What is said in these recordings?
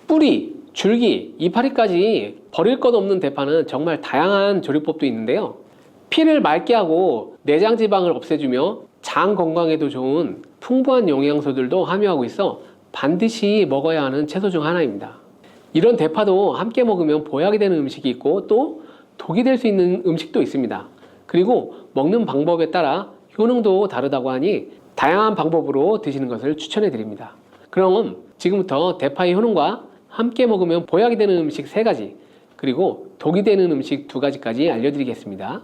뿌리, 줄기, 이파리까지 버릴 것 없는 대파는 정말 다양한 조리법도 있는데요. 피를 맑게 하고 내장 지방을 없애주며 장 건강에도 좋은 풍부한 영양소들도 함유하고 있어 반드시 먹어야 하는 채소 중 하나입니다. 이런 대파도 함께 먹으면 보약이 되는 음식이 있고 또 독이 될 수 있는 음식도 있습니다. 그리고 먹는 방법에 따라 효능도 다르다고 하니 다양한 방법으로 드시는 것을 추천해 드립니다. 그럼 지금부터 대파의 효능과 함께 먹으면 보약이 되는 음식 3가지, 그리고 독이 되는 음식 2가지까지 알려드리겠습니다.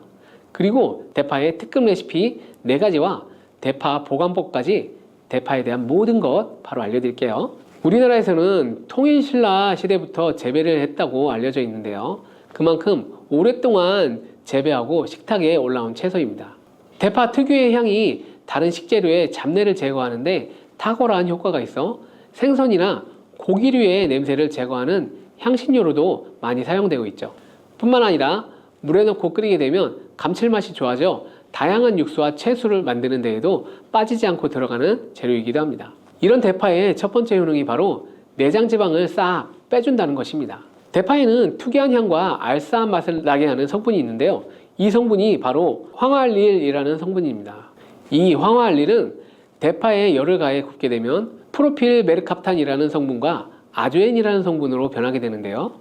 그리고 대파의 특급 레시피 4가지와 대파 보관법까지 대파에 대한 모든 것 바로 알려드릴게요. 우리나라에서는 통일신라 시대부터 재배를 했다고 알려져 있는데요. 그만큼 오랫동안 재배하고 식탁에 올라온 채소입니다. 대파 특유의 향이 다른 식재료의 잡내를 제거하는데 탁월한 효과가 있어 생선이나 고기류의 냄새를 제거하는 향신료로도 많이 사용되고 있죠. 뿐만 아니라 물에 넣고 끓이게 되면 감칠맛이 좋아져 다양한 육수와 채소를 만드는 데에도 빠지지 않고 들어가는 재료이기도 합니다. 이런 대파의 첫 번째 효능이 바로 내장 지방을 싹 빼준다는 것입니다. 대파에는 특유한 향과 알싸한 맛을 나게 하는 성분이 있는데요. 이 성분이 바로 황화알릴이라는 성분입니다. 이 황화알릴은 대파에 열을 가해 굽게 되면 프로필 메르캅탄이라는 성분과 아조엔이라는 성분으로 변하게 되는데요.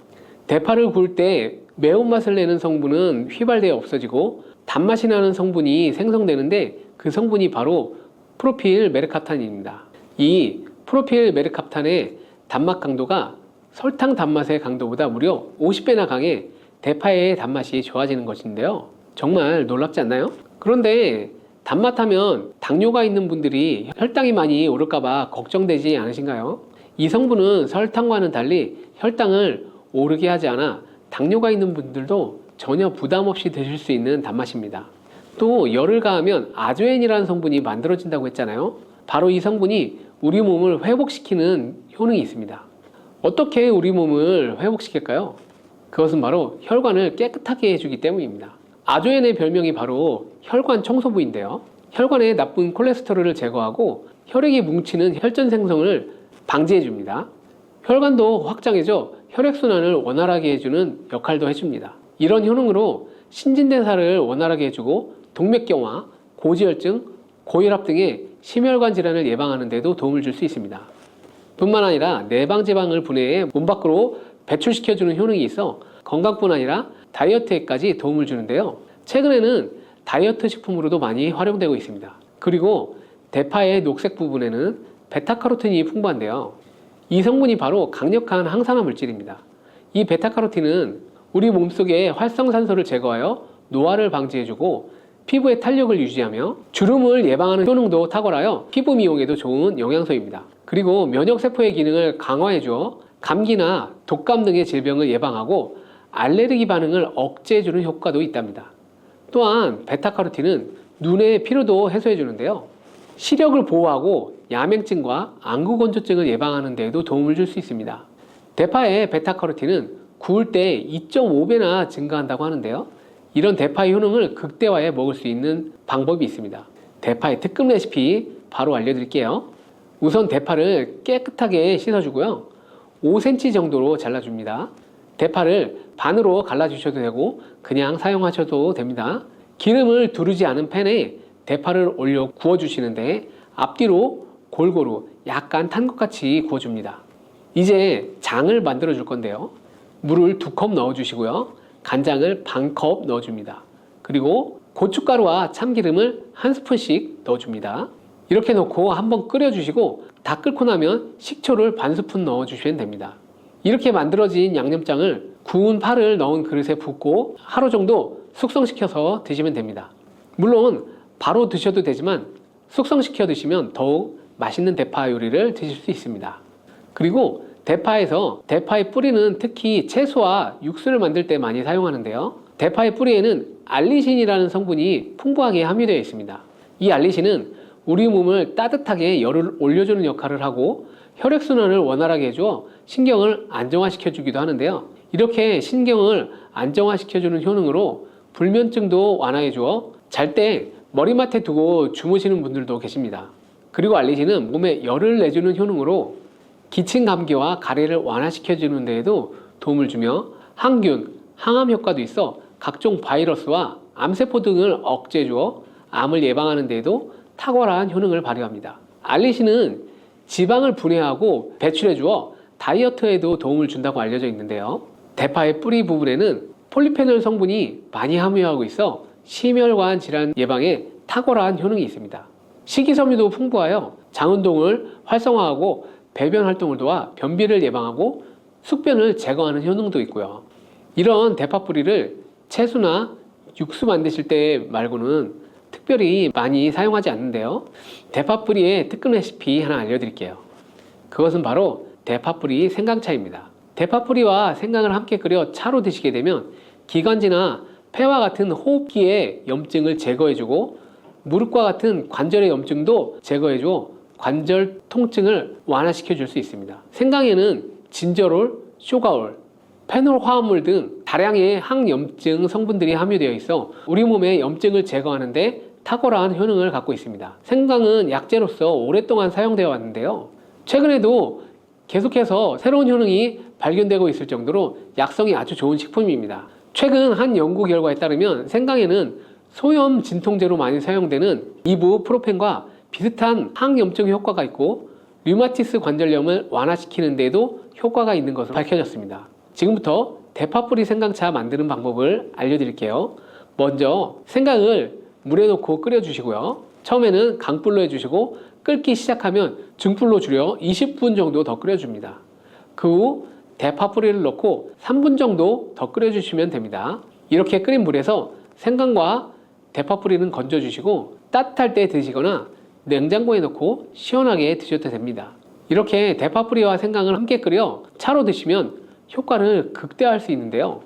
대파를 구울 때 매운맛을 내는 성분은 휘발되어 없어지고 단맛이 나는 성분이 생성되는데 그 성분이 바로 프로필 메르캅탄입니다. 이 프로필 메르캅탄의 단맛 강도가 설탕 단맛의 강도보다 무려 50배나 강해 대파의 단맛이 좋아지는 것인데요. 정말 놀랍지 않나요? 그런데 단맛하면 당뇨가 있는 분들이 혈당이 많이 오를까봐 걱정되지 않으신가요? 이 성분은 설탕과는 달리 혈당을 오르게 하지 않아 당뇨가 있는 분들도 전혀 부담 없이 드실 수 있는 단맛입니다. 또 열을 가하면 아조엔이라는 성분이 만들어진다고 했잖아요. 바로 이 성분이 우리 몸을 회복시키는 효능이 있습니다. 어떻게 우리 몸을 회복시킬까요? 그것은 바로 혈관을 깨끗하게 해주기 때문입니다. 아조엔의 별명이 바로 혈관 청소부인데요. 혈관의 나쁜 콜레스테롤을 제거하고 혈액이 뭉치는 혈전 생성을 방지해 줍니다. 혈관도 확장해져 혈액순환을 원활하게 해주는 역할도 해줍니다. 이런 효능으로 신진대사를 원활하게 해주고 동맥경화, 고지혈증, 고혈압 등의 심혈관 질환을 예방하는 데도 도움을 줄 수 있습니다. 뿐만 아니라 내방지방을 분해해 몸 밖으로 배출시켜주는 효능이 있어 건강뿐 아니라 다이어트에까지 도움을 주는데요. 최근에는 다이어트 식품으로도 많이 활용되고 있습니다. 그리고 대파의 녹색 부분에는 베타카로틴이 풍부한데요. 이 성분이 바로 강력한 항산화 물질입니다. 이 베타카로틴은 우리 몸속의 활성산소를 제거하여 노화를 방지해주고 피부의 탄력을 유지하며 주름을 예방하는 효능도 탁월하여 피부 미용에도 좋은 영양소입니다. 그리고 면역세포의 기능을 강화해주어 감기나 독감 등의 질병을 예방하고 알레르기 반응을 억제해주는 효과도 있답니다. 또한 베타카로틴은 눈의 피로도 해소해주는데요. 시력을 보호하고 야맹증과 안구건조증을 예방하는 데에도 도움을 줄 수 있습니다. 대파의 베타카로틴은 구울 때 2.5배나 증가한다고 하는데요. 이런 대파의 효능을 극대화해 먹을 수 있는 방법이 있습니다. 대파의 특급 레시피 바로 알려드릴게요. 우선 대파를 깨끗하게 씻어주고요. 5cm 정도로 잘라줍니다. 대파를 반으로 갈라주셔도 되고 그냥 사용하셔도 됩니다. 기름을 두르지 않은 팬에 대파를 올려 구워주시는데 앞뒤로 골고루 약간 탄 것 같이 구워줍니다. 이제 장을 만들어 줄 건데요. 물을 2컵 넣어주시고요. 간장을 반컵 넣어줍니다. 그리고 고춧가루와 참기름을 1스푼씩 넣어줍니다. 이렇게 넣고 한번 끓여주시고 다 끓고 나면 식초를 반스푼 넣어주시면 됩니다. 이렇게 만들어진 양념장을 구운 파를 넣은 그릇에 붓고 하루 정도 숙성시켜서 드시면 됩니다. 물론 바로 드셔도 되지만 숙성시켜 드시면 더욱 맛있는 대파 요리를 드실 수 있습니다. 그리고 대파에서 대파의 뿌리는 특히 채소와 육수를 만들 때 많이 사용하는데요. 대파의 뿌리에는 알리신이라는 성분이 풍부하게 함유되어 있습니다. 이 알리신은 우리 몸을 따뜻하게 열을 올려주는 역할을 하고 혈액순환을 원활하게 해주어 신경을 안정화시켜주기도 하는데요. 이렇게 신경을 안정화시켜주는 효능으로 불면증도 완화해주어 잘 때 머리맡에 두고 주무시는 분들도 계십니다. 그리고 알리신은 몸에 열을 내주는 효능으로 기침 감기와 가래를 완화시켜주는 데에도 도움을 주며 항균, 항암 효과도 있어 각종 바이러스와 암세포 등을 억제해주어 암을 예방하는 데에도 탁월한 효능을 발휘합니다. 알리신은 지방을 분해하고 배출해주어 다이어트에도 도움을 준다고 알려져 있는데요. 대파의 뿌리 부분에는 폴리페놀 성분이 많이 함유하고 있어 심혈관 질환 예방에 탁월한 효능이 있습니다. 식이섬유도 풍부하여 장운동을 활성화하고 배변 활동을 도와 변비를 예방하고 숙변을 제거하는 효능도 있고요. 이런 대파 뿌리를 채소나 육수 만드실 때 말고는 특별히 많이 사용하지 않는데요. 대파 뿌리의 특급 레시피 하나 알려드릴게요. 그것은 바로 대파 뿌리 생강차입니다. 대파 뿌리와 생강을 함께 끓여 차로 드시게 되면 기관지나 폐와 같은 호흡기의 염증을 제거해주고 무릎과 같은 관절의 염증도 제거해줘 관절 통증을 완화시켜 줄 수 있습니다. 생강에는 진저롤, 쇼가올, 페놀 화합물 등 다량의 항염증 성분들이 함유되어 있어 우리 몸의 염증을 제거하는 데 탁월한 효능을 갖고 있습니다. 생강은 약재로서 오랫동안 사용되어 왔는데요. 최근에도 계속해서 새로운 효능이 발견되고 있을 정도로 약성이 아주 좋은 식품입니다. 최근 한 연구 결과에 따르면 생강에는 소염 진통제로 많이 사용되는 이부프로펜과 비슷한 항염증 효과가 있고 류마티스 관절염을 완화시키는 데도 효과가 있는 것으로 밝혀졌습니다. 지금부터 대파 뿌리 생강차 만드는 방법을 알려드릴게요. 먼저 생강을 물에 넣고 끓여주시고요. 처음에는 강불로 해주시고 끓기 시작하면 중불로 줄여 20분 정도 더 끓여줍니다. 그 후 대파 뿌리를 넣고 3분 정도 더 끓여주시면 됩니다. 이렇게 끓인 물에서 생강과 대파 뿌리는 건져주시고 따뜻할 때 드시거나 냉장고에 넣고 시원하게 드셔도 됩니다. 이렇게 대파 뿌리와 생강을 함께 끓여 차로 드시면 효과를 극대화할 수 있는데요.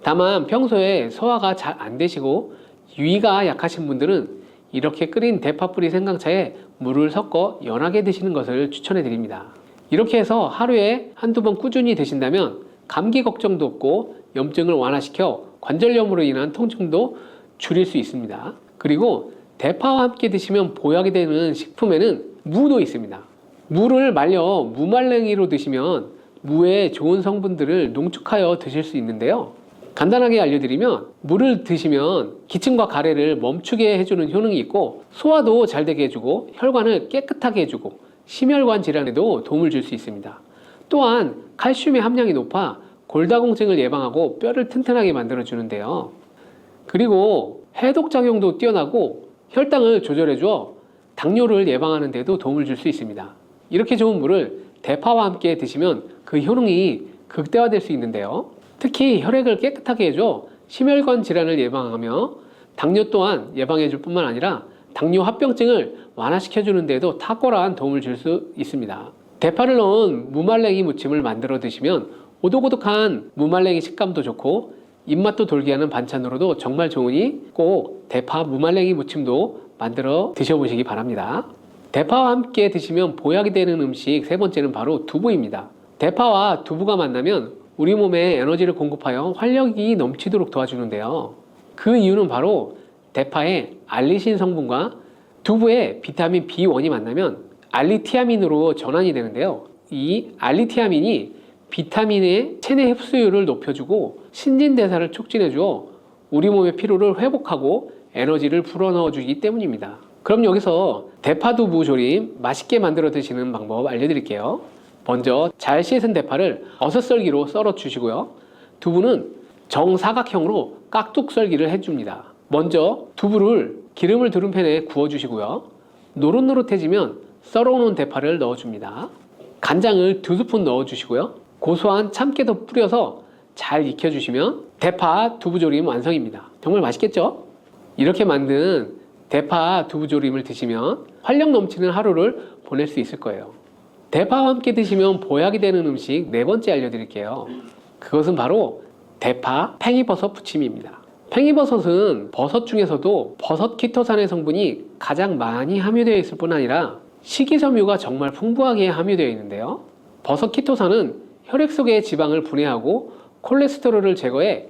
다만 평소에 소화가 잘 안 되시고 유의가 약하신 분들은 이렇게 끓인 대파 뿌리 생강차에 물을 섞어 연하게 드시는 것을 추천해 드립니다. 이렇게 해서 하루에 한두 번 꾸준히 드신다면 감기 걱정도 없고 염증을 완화시켜 관절염으로 인한 통증도 줄일 수 있습니다. 그리고 대파와 함께 드시면 보약이 되는 식품에는 무도 있습니다. 무를 말려 무말랭이로 드시면 무의 좋은 성분들을 농축하여 드실 수 있는데요. 간단하게 알려드리면 무를 드시면 기침과 가래를 멈추게 해주는 효능이 있고 소화도 잘 되게 해주고 혈관을 깨끗하게 해주고 심혈관 질환에도 도움을 줄 수 있습니다. 또한 칼슘의 함량이 높아 골다공증을 예방하고 뼈를 튼튼하게 만들어주는데요. 그리고 해독작용도 뛰어나고 혈당을 조절해줘 당뇨를 예방하는 데도 도움을 줄 수 있습니다. 이렇게 좋은 물을 대파와 함께 드시면 그 효능이 극대화될 수 있는데요. 특히 혈액을 깨끗하게 해줘 심혈관 질환을 예방하며 당뇨 또한 예방해줄 뿐만 아니라 당뇨 합병증을 완화시켜주는 데도 탁월한 도움을 줄 수 있습니다. 대파를 넣은 무말랭이 무침을 만들어 드시면 오독오독한 무말랭이 식감도 좋고 입맛도 돌게 하는 반찬으로도 정말 좋으니 꼭 대파 무말랭이 무침도 만들어 드셔보시기 바랍니다. 대파와 함께 드시면 보약이 되는 음식 세 번째는 바로 두부입니다. 대파와 두부가 만나면 우리 몸에 에너지를 공급하여 활력이 넘치도록 도와주는데요. 그 이유는 바로 대파의 알리신 성분과 두부의 비타민 B1이 만나면 알리티아민으로 전환이 되는데요. 이 알리티아민이 비타민의 체내 흡수율을 높여주고 신진대사를 촉진해주어 우리 몸의 피로를 회복하고 에너지를 불어넣어주기 때문입니다. 그럼 여기서 대파두부 조림 맛있게 만들어 드시는 방법 알려드릴게요. 먼저 잘 씻은 대파를 6썰기로 썰어 주시고요. 두부는 정사각형으로 깍둑 썰기를 해줍니다. 먼저 두부를 기름을 두른 팬에 구워 주시고요. 노릇노릇해지면 썰어 놓은 대파를 넣어줍니다. 간장을 2스푼 넣어 주시고요. 고소한 참깨도 뿌려서 잘 익혀주시면 대파 두부조림 완성입니다. 정말 맛있겠죠? 이렇게 만든 대파 두부조림을 드시면 활력 넘치는 하루를 보낼 수 있을 거예요. 대파와 함께 드시면 보약이 되는 음식 네 번째 알려드릴게요. 그것은 바로 대파 팽이버섯 부침입니다. 팽이버섯은 버섯 중에서도 버섯 키토산의 성분이 가장 많이 함유되어 있을 뿐 아니라 식이섬유가 정말 풍부하게 함유되어 있는데요. 버섯 키토산은 혈액 속의 지방을 분해하고 콜레스테롤을 제거해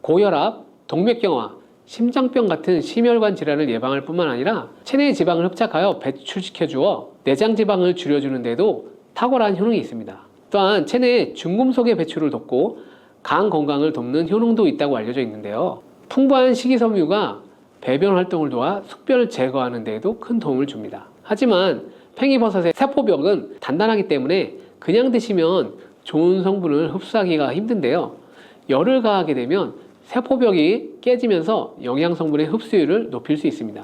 고혈압, 동맥경화, 심장병 같은 심혈관 질환을 예방할 뿐만 아니라 체내 지방을 흡착하여 배출시켜 주어 내장 지방을 줄여주는 데도 탁월한 효능이 있습니다. 또한 체내 중금속의 배출을 돕고 간 건강을 돕는 효능도 있다고 알려져 있는데요. 풍부한 식이섬유가 배변 활동을 도와 숙변을 제거하는 데에도 큰 도움을 줍니다. 하지만 팽이버섯의 세포벽은 단단하기 때문에 그냥 드시면 좋은 성분을 흡수하기가 힘든데요. 열을 가하게 되면 세포벽이 깨지면서 영양 성분의 흡수율을 높일 수 있습니다.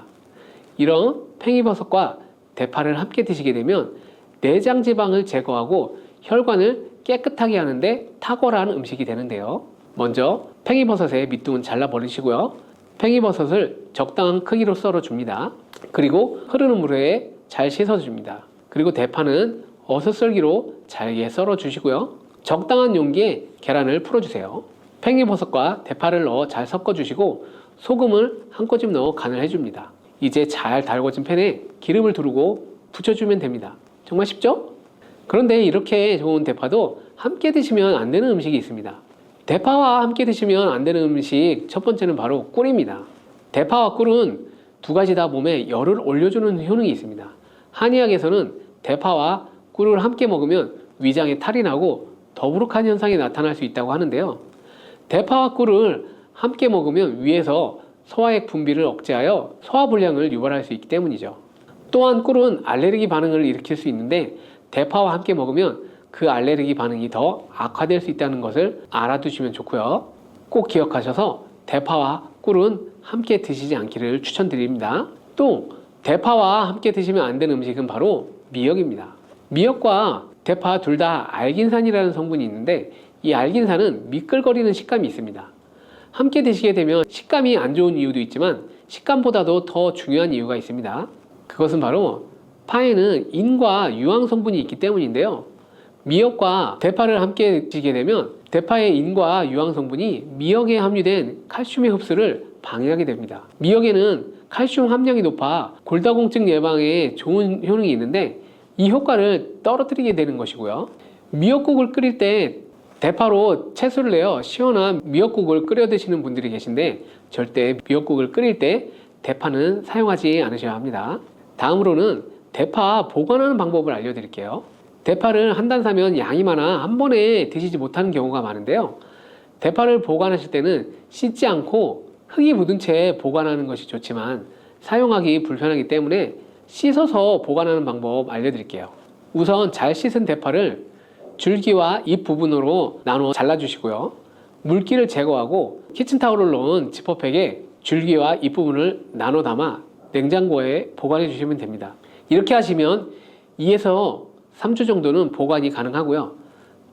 이런 팽이버섯과 대파를 함께 드시게 되면 내장 지방을 제거하고 혈관을 깨끗하게 하는데 탁월한 음식이 되는데요. 먼저 팽이버섯의 밑둥은 잘라 버리시고요. 팽이버섯을 적당한 크기로 썰어 줍니다. 그리고 흐르는 물에 잘 씻어 줍니다. 그리고 대파는 어슷썰기로 잘게 썰어 주시고요. 적당한 용기에 계란을 풀어 주세요. 팽이버섯과 대파를 넣어 잘 섞어 주시고 소금을 한 꼬집 넣어 간을 해줍니다. 이제 잘 달궈진 팬에 기름을 두르고 부쳐주면 됩니다. 정말 쉽죠? 그런데 이렇게 좋은 대파도 함께 드시면 안 되는 음식이 있습니다. 대파와 함께 드시면 안 되는 음식 첫 번째는 바로 꿀입니다. 대파와 꿀은 두 가지 다 몸에 열을 올려주는 효능이 있습니다. 한의학에서는 대파와 꿀을 함께 먹으면 위장에 탈이 나고 더부룩한 현상이 나타날 수 있다고 하는데요. 대파와 꿀을 함께 먹으면 위에서 소화액 분비를 억제하여 소화불량을 유발할 수 있기 때문이죠. 또한 꿀은 알레르기 반응을 일으킬 수 있는데 대파와 함께 먹으면 그 알레르기 반응이 더 악화될 수 있다는 것을 알아두시면 좋고요. 꼭 기억하셔서 대파와 꿀은 함께 드시지 않기를 추천드립니다. 또 대파와 함께 드시면 안 되는 음식은 바로 미역입니다. 미역과 대파 둘 다 알긴산이라는 성분이 있는데 이 알긴산은 미끌거리는 식감이 있습니다. 함께 드시게 되면 식감이 안 좋은 이유도 있지만 식감보다도 더 중요한 이유가 있습니다. 그것은 바로 파에는 인과 유황 성분이 있기 때문인데요. 미역과 대파를 함께 드시게 되면 대파의 인과 유황 성분이 미역에 함유된 칼슘의 흡수를 방해하게 됩니다. 미역에는 칼슘 함량이 높아 골다공증 예방에 좋은 효능이 있는데 이 효과를 떨어뜨리게 되는 것이고요. 미역국을 끓일 때 대파로 채소를 내어 시원한 미역국을 끓여 드시는 분들이 계신데 절대 미역국을 끓일 때 대파는 사용하지 않으셔야 합니다. 다음으로는 대파 보관하는 방법을 알려드릴게요. 대파를 한 단 사면 양이 많아 한 번에 드시지 못하는 경우가 많은데요. 대파를 보관하실 때는 씻지 않고 흙이 묻은 채 보관하는 것이 좋지만 사용하기 불편하기 때문에 씻어서 보관하는 방법 알려드릴게요. 우선 잘 씻은 대파를 줄기와 잎 부분으로 나누어 잘라주시고요. 물기를 제거하고 키친타올을 넣은 지퍼백에 줄기와 잎 부분을 나눠 담아 냉장고에 보관해 주시면 됩니다. 이렇게 하시면 2에서 3주 정도는 보관이 가능하고요.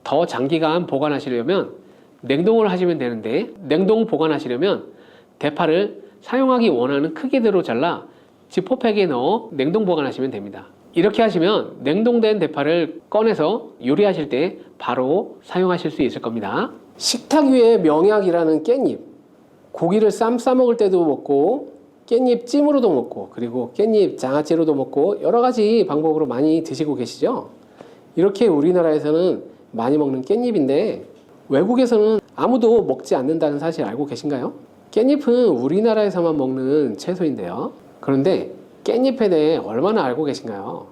더 장기간 보관하시려면 냉동을 하시면 되는데 냉동 보관하시려면 대파를 사용하기 원하는 크기대로 잘라 지퍼백에 넣어 냉동 보관하시면 됩니다. 이렇게 하시면 냉동된 대파를 꺼내서 요리하실 때 바로 사용하실 수 있을 겁니다. 식탁 위에 명약이라는 깻잎, 고기를 쌈 싸먹을 때도 먹고 깻잎 찜으로도 먹고 그리고 깻잎 장아찌로도 먹고 여러 가지 방법으로 많이 드시고 계시죠? 이렇게 우리나라에서는 많이 먹는 깻잎인데 외국에서는 아무도 먹지 않는다는 사실 알고 계신가요? 깻잎은 우리나라에서만 먹는 채소인데요. 그런데 깻잎에 대해 얼마나 알고 계신가요?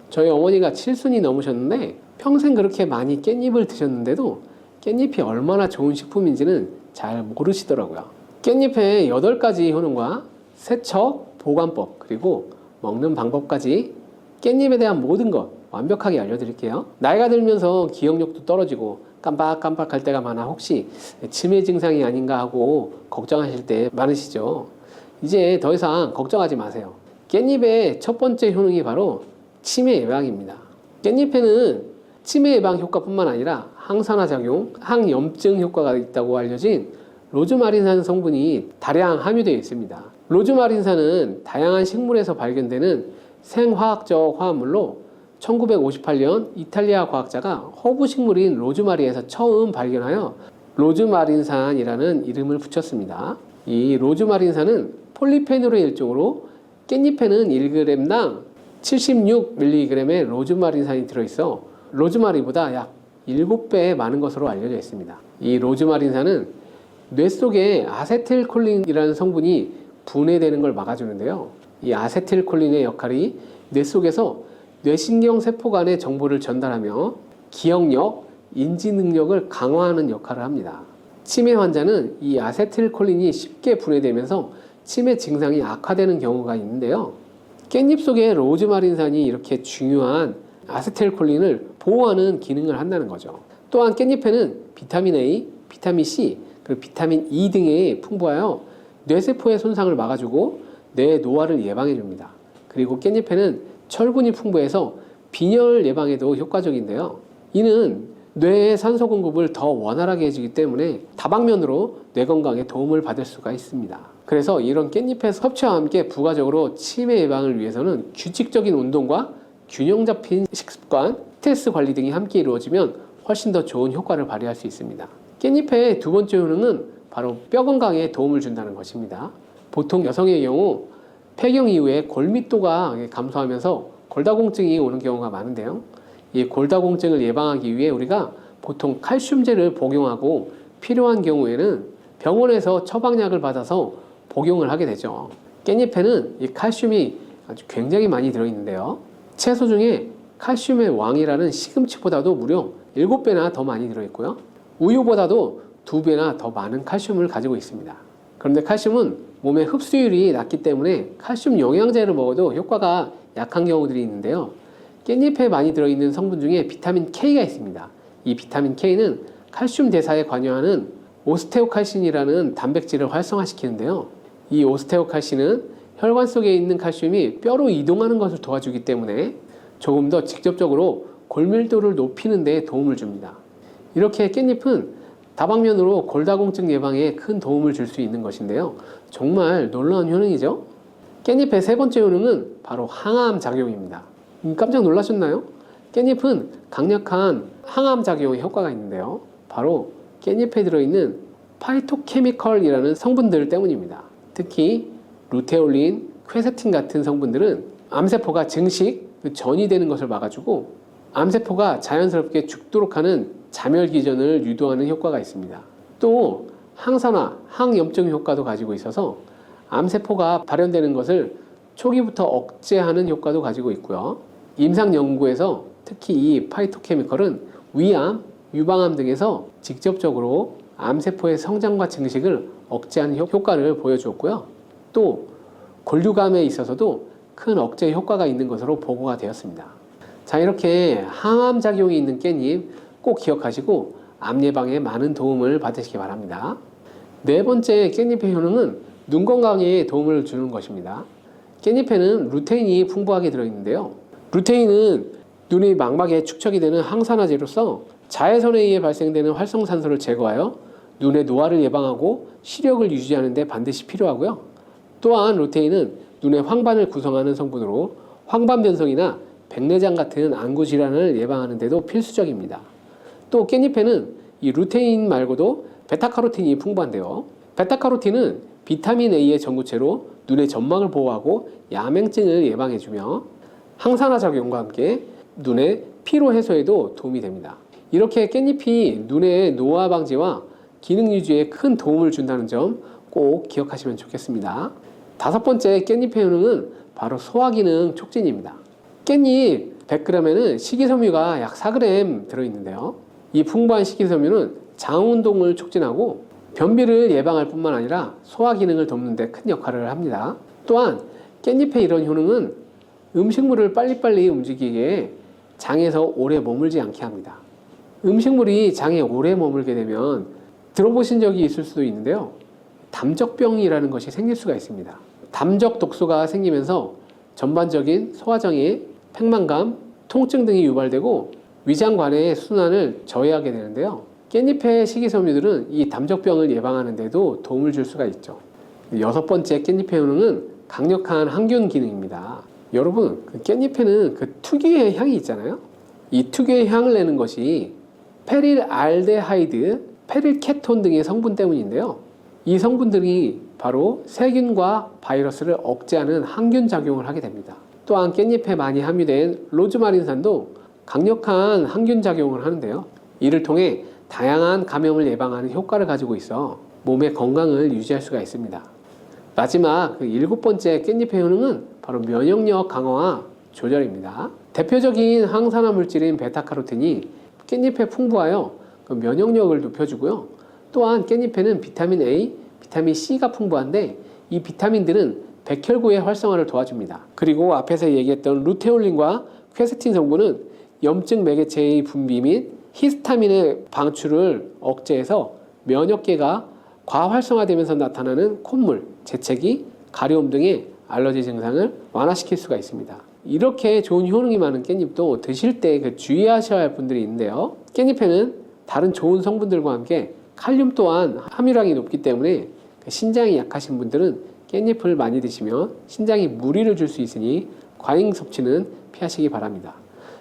저희 어머니가 7순이 넘으셨는데 평생 그렇게 많이 깻잎을 드셨는데도 깻잎이 얼마나 좋은 식품인지는 잘 모르시더라고요. 깻잎의 8가지 효능과 세척, 보관법, 그리고 먹는 방법까지 깻잎에 대한 모든 것 완벽하게 알려드릴게요. 나이가 들면서 기억력도 떨어지고 깜빡깜빡할 때가 많아 혹시 치매 증상이 아닌가 하고 걱정하실 때 많으시죠? 이제 더 이상 걱정하지 마세요. 깻잎의 첫 번째 효능이 바로 치매 예방입니다. 깻잎에는 치매 예방 효과뿐만 아니라 항산화 작용, 항염증 효과가 있다고 알려진 로즈마린산 성분이 다량 함유되어 있습니다. 로즈마린산은 다양한 식물에서 발견되는 생화학적 화합물로 1958년 이탈리아 과학자가 허브 식물인 로즈마리에서 처음 발견하여 로즈마린산이라는 이름을 붙였습니다. 이 로즈마린산은 폴리페놀의 일종으로 깻잎에는 1g당 76mg의 로즈마린산이 들어있어 로즈마리보다 약 7배 많은 것으로 알려져 있습니다. 이 로즈마린산은 뇌 속에 아세틸콜린이라는 성분이 분해되는 걸 막아주는데요. 이 아세틸콜린의 역할이 뇌 속에서 뇌신경 세포 간의 정보를 전달하며 기억력, 인지 능력을 강화하는 역할을 합니다. 치매 환자는 이 아세틸콜린이 쉽게 분해되면서 치매 증상이 악화되는 경우가 있는데요. 깻잎 속의 로즈마린산이 이렇게 중요한 아세틸콜린을 보호하는 기능을 한다는 거죠. 또한 깻잎에는 비타민 A, 비타민 C, 그리고 비타민 E 등이 풍부하여 뇌세포의 손상을 막아주고 뇌 노화를 예방해줍니다. 그리고 깻잎에는 철분이 풍부해서 빈혈 예방에도 효과적인데요. 이는 뇌의 산소 공급을 더 원활하게 해주기 때문에 다방면으로 뇌 건강에 도움을 받을 수가 있습니다. 그래서 이런 깻잎의 섭취와 함께 부가적으로 치매 예방을 위해서는 규칙적인 운동과 균형 잡힌 식습관, 스트레스 관리 등이 함께 이루어지면 훨씬 더 좋은 효과를 발휘할 수 있습니다. 깻잎의 두 번째 효능은 바로 뼈 건강에 도움을 준다는 것입니다. 보통 여성의 경우 폐경 이후에 골밀도가 감소하면서 골다공증이 오는 경우가 많은데요. 이 골다공증을 예방하기 위해 우리가 보통 칼슘제를 복용하고 필요한 경우에는 병원에서 처방약을 받아서 복용을 하게 되죠. 깻잎에는 이 칼슘이 아주 굉장히 많이 들어있는데요. 채소 중에 칼슘의 왕이라는 시금치보다도 무려 7배나 더 많이 들어있고요. 우유보다도 2배나 더 많은 칼슘을 가지고 있습니다. 그런데 칼슘은 몸의 흡수율이 낮기 때문에 칼슘 영양제를 먹어도 효과가 약한 경우들이 있는데요. 깻잎에 많이 들어있는 성분 중에 비타민 K가 있습니다. 이 비타민 K는 칼슘 대사에 관여하는 오스테오칼신이라는 단백질을 활성화시키는데요. 이 오스테오칼신은 혈관 속에 있는 칼슘이 뼈로 이동하는 것을 도와주기 때문에 조금 더 직접적으로 골밀도를 높이는 데 도움을 줍니다. 이렇게 깻잎은 다방면으로 골다공증 예방에 큰 도움을 줄 수 있는 것인데요. 정말 놀라운 효능이죠. 깻잎의 세 번째 효능은 바로 항암 작용입니다. 깜짝 놀라셨나요? 깻잎은 강력한 항암 작용의 효과가 있는데요. 바로 깻잎에 들어있는 파이토케미컬이라는 성분들 때문입니다. 특히 루테올린, 퀘세틴 같은 성분들은 암세포가 증식, 전이 되는 것을 막아주고 암세포가 자연스럽게 죽도록 하는 자멸기전을 유도하는 효과가 있습니다. 또 항산화, 항염증 효과도 가지고 있어서 암세포가 발현되는 것을 초기부터 억제하는 효과도 가지고 있고요. 임상 연구에서 특히 이 파이토케미컬은 위암, 유방암 등에서 직접적으로 암세포의 성장과 증식을 억제하는 효과를 보여주었고요. 또 골류감에 있어서도 큰 억제 효과가 있는 것으로 보고가 되었습니다. 자, 이렇게 항암 작용이 있는 깻잎 꼭 기억하시고 암 예방에 많은 도움을 받으시기 바랍니다. 네 번째 깻잎의 효능은 눈 건강에 도움을 주는 것입니다. 깻잎에는 루테인이 풍부하게 들어있는데요. 루테인은 눈의 망막에 축적이 되는 항산화제로서 자외선에 의해 발생되는 활성산소를 제거하여 눈의 노화를 예방하고 시력을 유지하는 데 반드시 필요하고요. 또한 루테인은 눈의 황반을 구성하는 성분으로 황반변성이나 백내장 같은 안구 질환을 예방하는 데도 필수적입니다. 또 깻잎에는 이 루테인 말고도 베타카로틴이 풍부한데요. 베타카로틴은 비타민 A의 전구체로 눈의 점막을 보호하고 야맹증을 예방해주며 항산화 작용과 함께 눈의 피로 해소에도 도움이 됩니다. 이렇게 깻잎이 눈의 노화 방지와 기능 유지에 큰 도움을 준다는 점 꼭 기억하시면 좋겠습니다. 다섯 번째 깻잎의 효능은 바로 소화기능 촉진입니다. 깻잎 100g에는 식이섬유가 약 4g 들어있는데요. 이 풍부한 식이섬유는 장운동을 촉진하고 변비를 예방할 뿐만 아니라 소화기능을 돕는 데 큰 역할을 합니다. 또한 깻잎의 이런 효능은 음식물을 빨리빨리 움직이게 장에서 오래 머물지 않게 합니다. 음식물이 장에 오래 머물게 되면 들어보신 적이 있을 수도 있는데요. 담적병이라는 것이 생길 수가 있습니다. 담적 독소가 생기면서 전반적인 소화장애, 팽만감, 통증 등이 유발되고 위장관의 순환을 저해하게 되는데요. 깻잎의 식이섬유들은 이 담적병을 예방하는 데도 도움을 줄 수가 있죠. 여섯 번째 깻잎의 효능은 강력한 항균 기능입니다. 여러분, 깻잎에는 그 특유의 향이 있잖아요. 이 특유의 향을 내는 것이 페릴알데하이드, 페릴케톤 등의 성분 때문인데요. 이 성분들이 바로 세균과 바이러스를 억제하는 항균 작용을 하게 됩니다. 또한 깻잎에 많이 함유된 로즈마린산도 강력한 항균 작용을 하는데요. 이를 통해 다양한 감염을 예방하는 효과를 가지고 있어 몸의 건강을 유지할 수가 있습니다. 마지막 일곱 번째 깻잎의 효능은 바로 면역력 강화와 조절입니다. 대표적인 항산화 물질인 베타카로틴이 깻잎에 풍부하여 면역력을 높여주고요. 또한 깻잎에는 비타민 A, 비타민 C가 풍부한데 이 비타민들은 백혈구의 활성화를 도와줍니다. 그리고 앞에서 얘기했던 루테올린과 퀘세틴 성분은 염증 매개체의 분비 및 히스타민의 방출을 억제해서 면역계가 과활성화되면서 나타나는 콧물, 재채기, 가려움 등의 알러지 증상을 완화시킬 수가 있습니다. 이렇게 좋은 효능이 많은 깻잎도 드실 때 주의하셔야 할 분들이 있는데요. 깻잎에는 다른 좋은 성분들과 함께 칼륨 또한 함유량이 높기 때문에 신장이 약하신 분들은 깻잎을 많이 드시면 신장에 무리를 줄 수 있으니 과잉 섭취는 피하시기 바랍니다.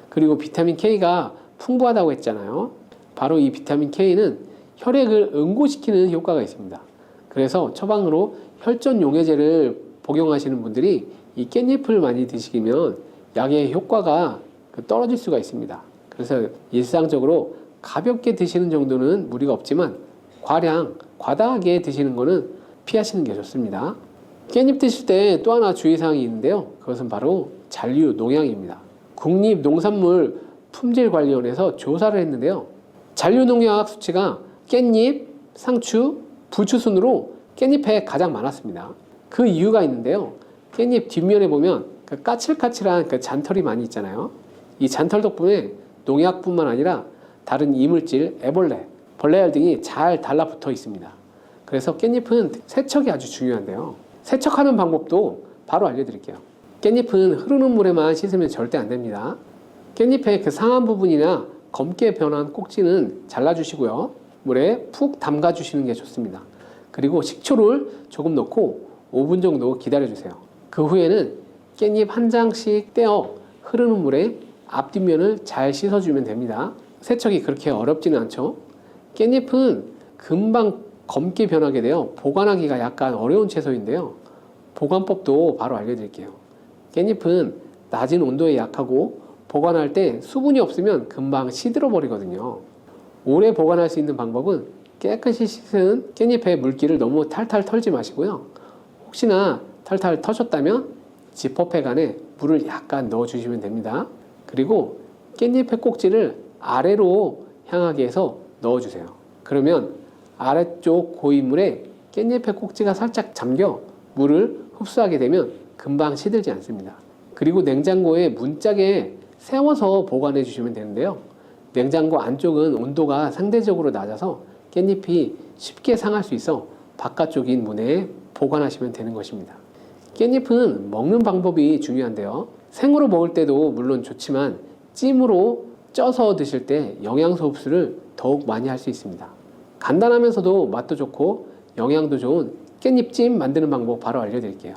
그리고 비타민 K가 풍부하다고 했잖아요. 바로 이 비타민 K는 혈액을 응고시키는 효과가 있습니다. 그래서 처방으로 혈전 용해제를 복용하시는 분들이 이 깻잎을 많이 드시면 약의 효과가 떨어질 수가 있습니다. 그래서 일상적으로 가볍게 드시는 정도는 무리가 없지만 과다하게 드시는 것은 피하시는 게 좋습니다. 깻잎 드실 때 또 하나 주의사항이 있는데요. 그것은 바로 잔류 농약입니다. 국립농산물품질관리원에서 조사를 했는데요. 잔류 농약 수치가 깻잎, 상추, 부추 순으로 깻잎에 가장 많았습니다. 그 이유가 있는데요. 깻잎 뒷면에 보면 까칠까칠한 잔털이 많이 있잖아요. 이 잔털 덕분에 농약뿐만 아니라 다른 이물질, 애벌레, 벌레알 등이 잘 달라붙어 있습니다. 그래서 깻잎은 세척이 아주 중요한데요. 세척하는 방법도 바로 알려드릴게요. 깻잎은 흐르는 물에만 씻으면 절대 안 됩니다. 깻잎의 상한 부분이나 검게 변한 꼭지는 잘라주시고요. 물에 푹 담가주시는 게 좋습니다. 그리고 식초를 조금 넣고 5분 정도 기다려주세요. 그 후에는 깻잎 한 장씩 떼어 흐르는 물에 앞뒷면을 잘 씻어주면 됩니다. 세척이 그렇게 어렵지는 않죠. 깻잎은 금방 검게 변하게 되어 보관하기가 약간 어려운 채소인데요. 보관법도 바로 알려드릴게요. 깻잎은 낮은 온도에 약하고 보관할 때 수분이 없으면 금방 시들어 버리거든요. 오래 보관할 수 있는 방법은 깨끗이 씻은 깻잎에 물기를 너무 탈탈 털지 마시고요. 혹시나 탈탈 터졌다면 지퍼백 안에 물을 약간 넣어주시면 됩니다. 그리고 깻잎의 꼭지를 아래로 향하게 해서 넣어주세요. 그러면 아래쪽 고인물에 깻잎의 꼭지가 살짝 잠겨 물을 흡수하게 되면 금방 시들지 않습니다. 그리고 냉장고에 문짝에 세워서 보관해 주시면 되는데요. 냉장고 안쪽은 온도가 상대적으로 낮아서 깻잎이 쉽게 상할 수 있어 바깥쪽인 문에 보관하시면 되는 것입니다. 깻잎은 먹는 방법이 중요한데요. 생으로 먹을 때도 물론 좋지만 찜으로 쪄서 드실 때 영양소 흡수를 더욱 많이 할 수 있습니다. 간단하면서도 맛도 좋고 영양도 좋은 깻잎찜 만드는 방법 바로 알려드릴게요.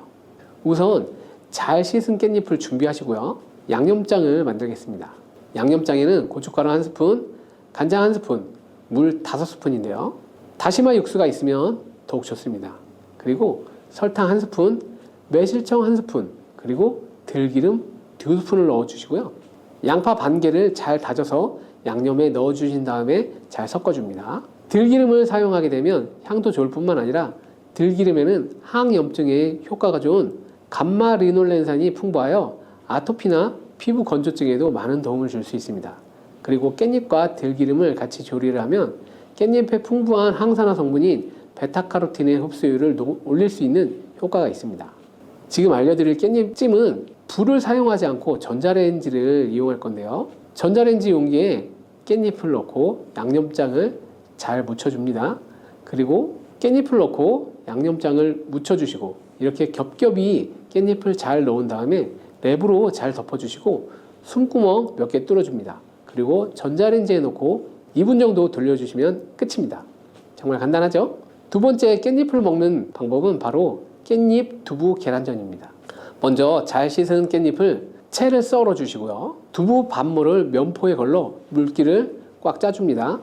우선 잘 씻은 깻잎을 준비하시고요. 양념장을 만들겠습니다. 양념장에는 고춧가루 1스푼, 간장 1스푼, 물 5스푼인데요. 다시마 육수가 있으면 더욱 좋습니다. 그리고 설탕 1스푼, 매실청 1스푼, 그리고 들기름 2스푼을 넣어주시고요. 양파 반 개를 잘 다져서 양념에 넣어주신 다음에 잘 섞어줍니다. 들기름을 사용하게 되면 향도 좋을 뿐만 아니라 들기름에는 항염증에 효과가 좋은 감마리놀렌산이 풍부하여 아토피나 피부 건조증에도 많은 도움을 줄 수 있습니다. 그리고 깻잎과 들기름을 같이 조리를 하면 깻잎의 풍부한 항산화 성분인 베타카로틴의 흡수율을 올릴 수 있는 효과가 있습니다. 지금 알려드릴 깻잎찜은 불을 사용하지 않고 전자레인지를 이용할 건데요. 전자레인지 용기에 깻잎을 넣고 양념장을 잘 묻혀줍니다. 그리고 깻잎을 넣고 양념장을 묻혀주시고 이렇게 겹겹이 깻잎을 잘 넣은 다음에 랩으로 잘 덮어주시고 숨구멍 몇 개 뚫어줍니다. 그리고 전자레인지에 넣고 2분 정도 돌려주시면 끝입니다. 정말 간단하죠? 두 번째 깻잎을 먹는 방법은 바로 깻잎 두부 계란전입니다. 먼저 잘 씻은 깻잎을 채를 썰어 주시고요. 두부 반모를 면포에 걸러 물기를 꽉 짜줍니다.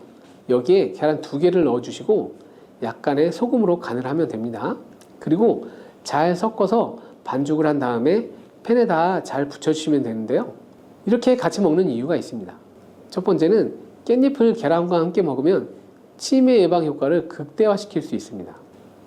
여기에 계란 2개를 넣어 주시고 약간의 소금으로 간을 하면 됩니다. 그리고 잘 섞어서 반죽을 한 다음에 팬에다 잘 붙여주시면 되는데요. 이렇게 같이 먹는 이유가 있습니다. 첫 번째는 깻잎을 계란과 함께 먹으면 치매 예방 효과를 극대화시킬 수 있습니다.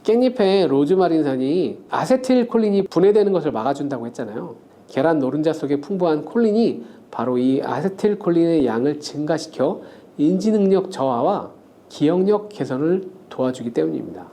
깻잎에 로즈마린산이 아세틸콜린이 분해되는 것을 막아준다고 했잖아요. 계란 노른자 속에 풍부한 콜린이 바로 이 아세틸콜린의 양을 증가시켜 인지 능력 저하와 기억력 개선을 도와주기 때문입니다.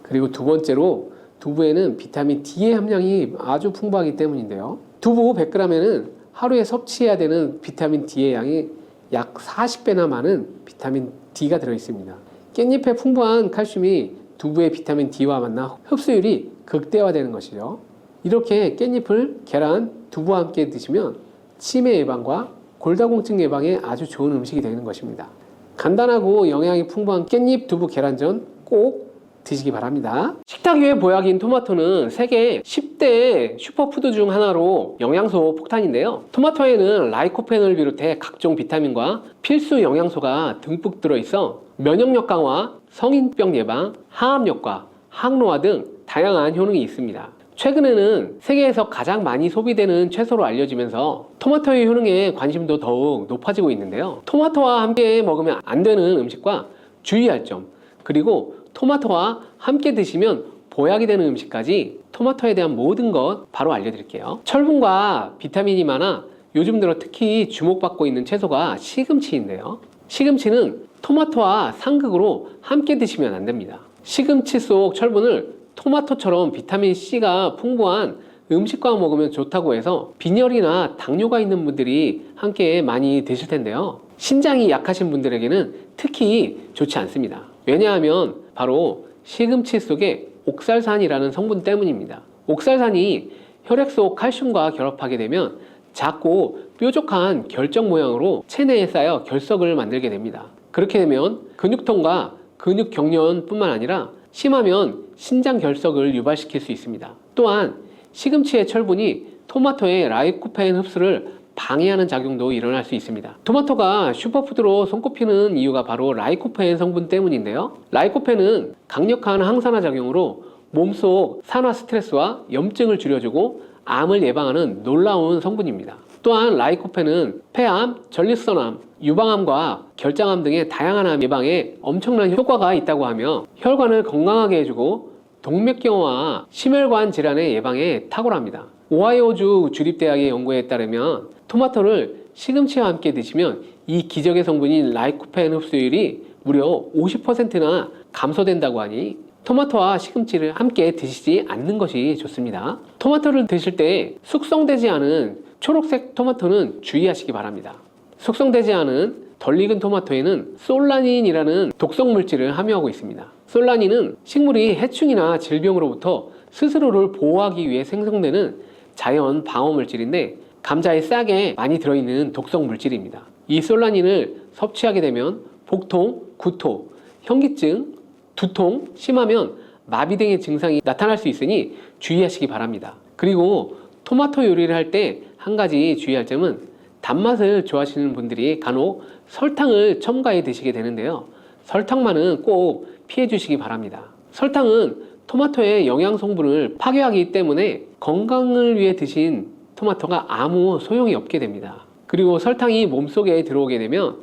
그리고 두 번째로 두부에는 비타민 D의 함량이 아주 풍부하기 때문인데요. 두부 100g에는 하루에 섭취해야 되는 비타민 D의 양이 약 40배나 많은 비타민 D가 들어있습니다. 깻잎에 풍부한 칼슘이 두부의 비타민 D와 만나 흡수율이 극대화되는 것이죠. 이렇게 깻잎을 계란, 두부와 함께 드시면 치매 예방과 골다공증 예방에 아주 좋은 음식이 되는 것입니다. 간단하고 영양이 풍부한 깻잎 두부 계란전 꼭 드시기 바랍니다. 식탁 위의 보약인 토마토는 세계 10대 슈퍼푸드 중 하나로 영양소 폭탄인데요. 토마토에는 라이코펜을 비롯해 각종 비타민과 필수 영양소가 듬뿍 들어있어 면역력 강화, 성인병 예방, 항암력과 항노화 등 다양한 효능이 있습니다. 최근에는 세계에서 가장 많이 소비되는 채소로 알려지면서 토마토의 효능에 관심도 더욱 높아지고 있는데요. 토마토와 함께 먹으면 안 되는 음식과 주의할 점, 그리고 토마토와 함께 드시면 보약이 되는 음식까지 토마토에 대한 모든 것 바로 알려드릴게요. 철분과 비타민이 많아 요즘 들어 특히 주목받고 있는 채소가 시금치인데요. 시금치는 토마토와 상극으로 함께 드시면 안 됩니다. 시금치 속 철분을 토마토처럼 비타민C가 풍부한 음식과 먹으면 좋다고 해서 빈혈이나 당뇨가 있는 분들이 함께 많이 드실 텐데요. 신장이 약하신 분들에게는 특히 좋지 않습니다. 왜냐하면 바로 시금치 속에 옥살산이라는 성분 때문입니다. 옥살산이 혈액 속 칼슘과 결합하게 되면 작고 뾰족한 결정 모양으로 체내에 쌓여 결석을 만들게 됩니다. 그렇게 되면 근육통과 근육 경련뿐만 아니라 심하면 신장 결석을 유발시킬 수 있습니다. 또한 시금치의 철분이 토마토의 라이코펜 흡수를 방해하는 작용도 일어날 수 있습니다. 토마토가 슈퍼푸드로 손꼽히는 이유가 바로 라이코펜 성분 때문인데요. 라이코펜은 강력한 항산화 작용으로 몸속 산화 스트레스와 염증을 줄여주고 암을 예방하는 놀라운 성분입니다. 또한 라이코펜은 폐암, 전립선암, 유방암과 결장암 등의 다양한 암 예방에 엄청난 효과가 있다고 하며 혈관을 건강하게 해주고 동맥경화와 심혈관 질환의 예방에 탁월합니다. 오하이오주 주립대학의 연구에 따르면 토마토를 시금치와 함께 드시면 이 기적의 성분인 라이코펜 흡수율이 무려 50%나 감소된다고 하니 토마토와 시금치를 함께 드시지 않는 것이 좋습니다. 토마토를 드실 때 숙성되지 않은 초록색 토마토는 주의하시기 바랍니다. 숙성되지 않은 덜 익은 토마토에는 솔라닌이라는 독성 물질을 함유하고 있습니다. 솔라닌은 식물이 해충이나 질병으로부터 스스로를 보호하기 위해 생성되는 자연 방어 물질인데 감자의 싹에 많이 들어있는 독성 물질입니다. 이 솔라닌을 섭취하게 되면 복통, 구토, 현기증, 두통, 심하면 마비 등의 증상이 나타날 수 있으니 주의하시기 바랍니다. 그리고 토마토 요리를 할 때 한 가지 주의할 점은 단맛을 좋아하시는 분들이 간혹 설탕을 첨가해 드시게 되는데요. 설탕만은 꼭 피해 주시기 바랍니다. 설탕은 토마토의 영양 성분을 파괴하기 때문에 건강을 위해 드신 토마토가 아무 소용이 없게 됩니다. 그리고 설탕이 몸속에 들어오게 되면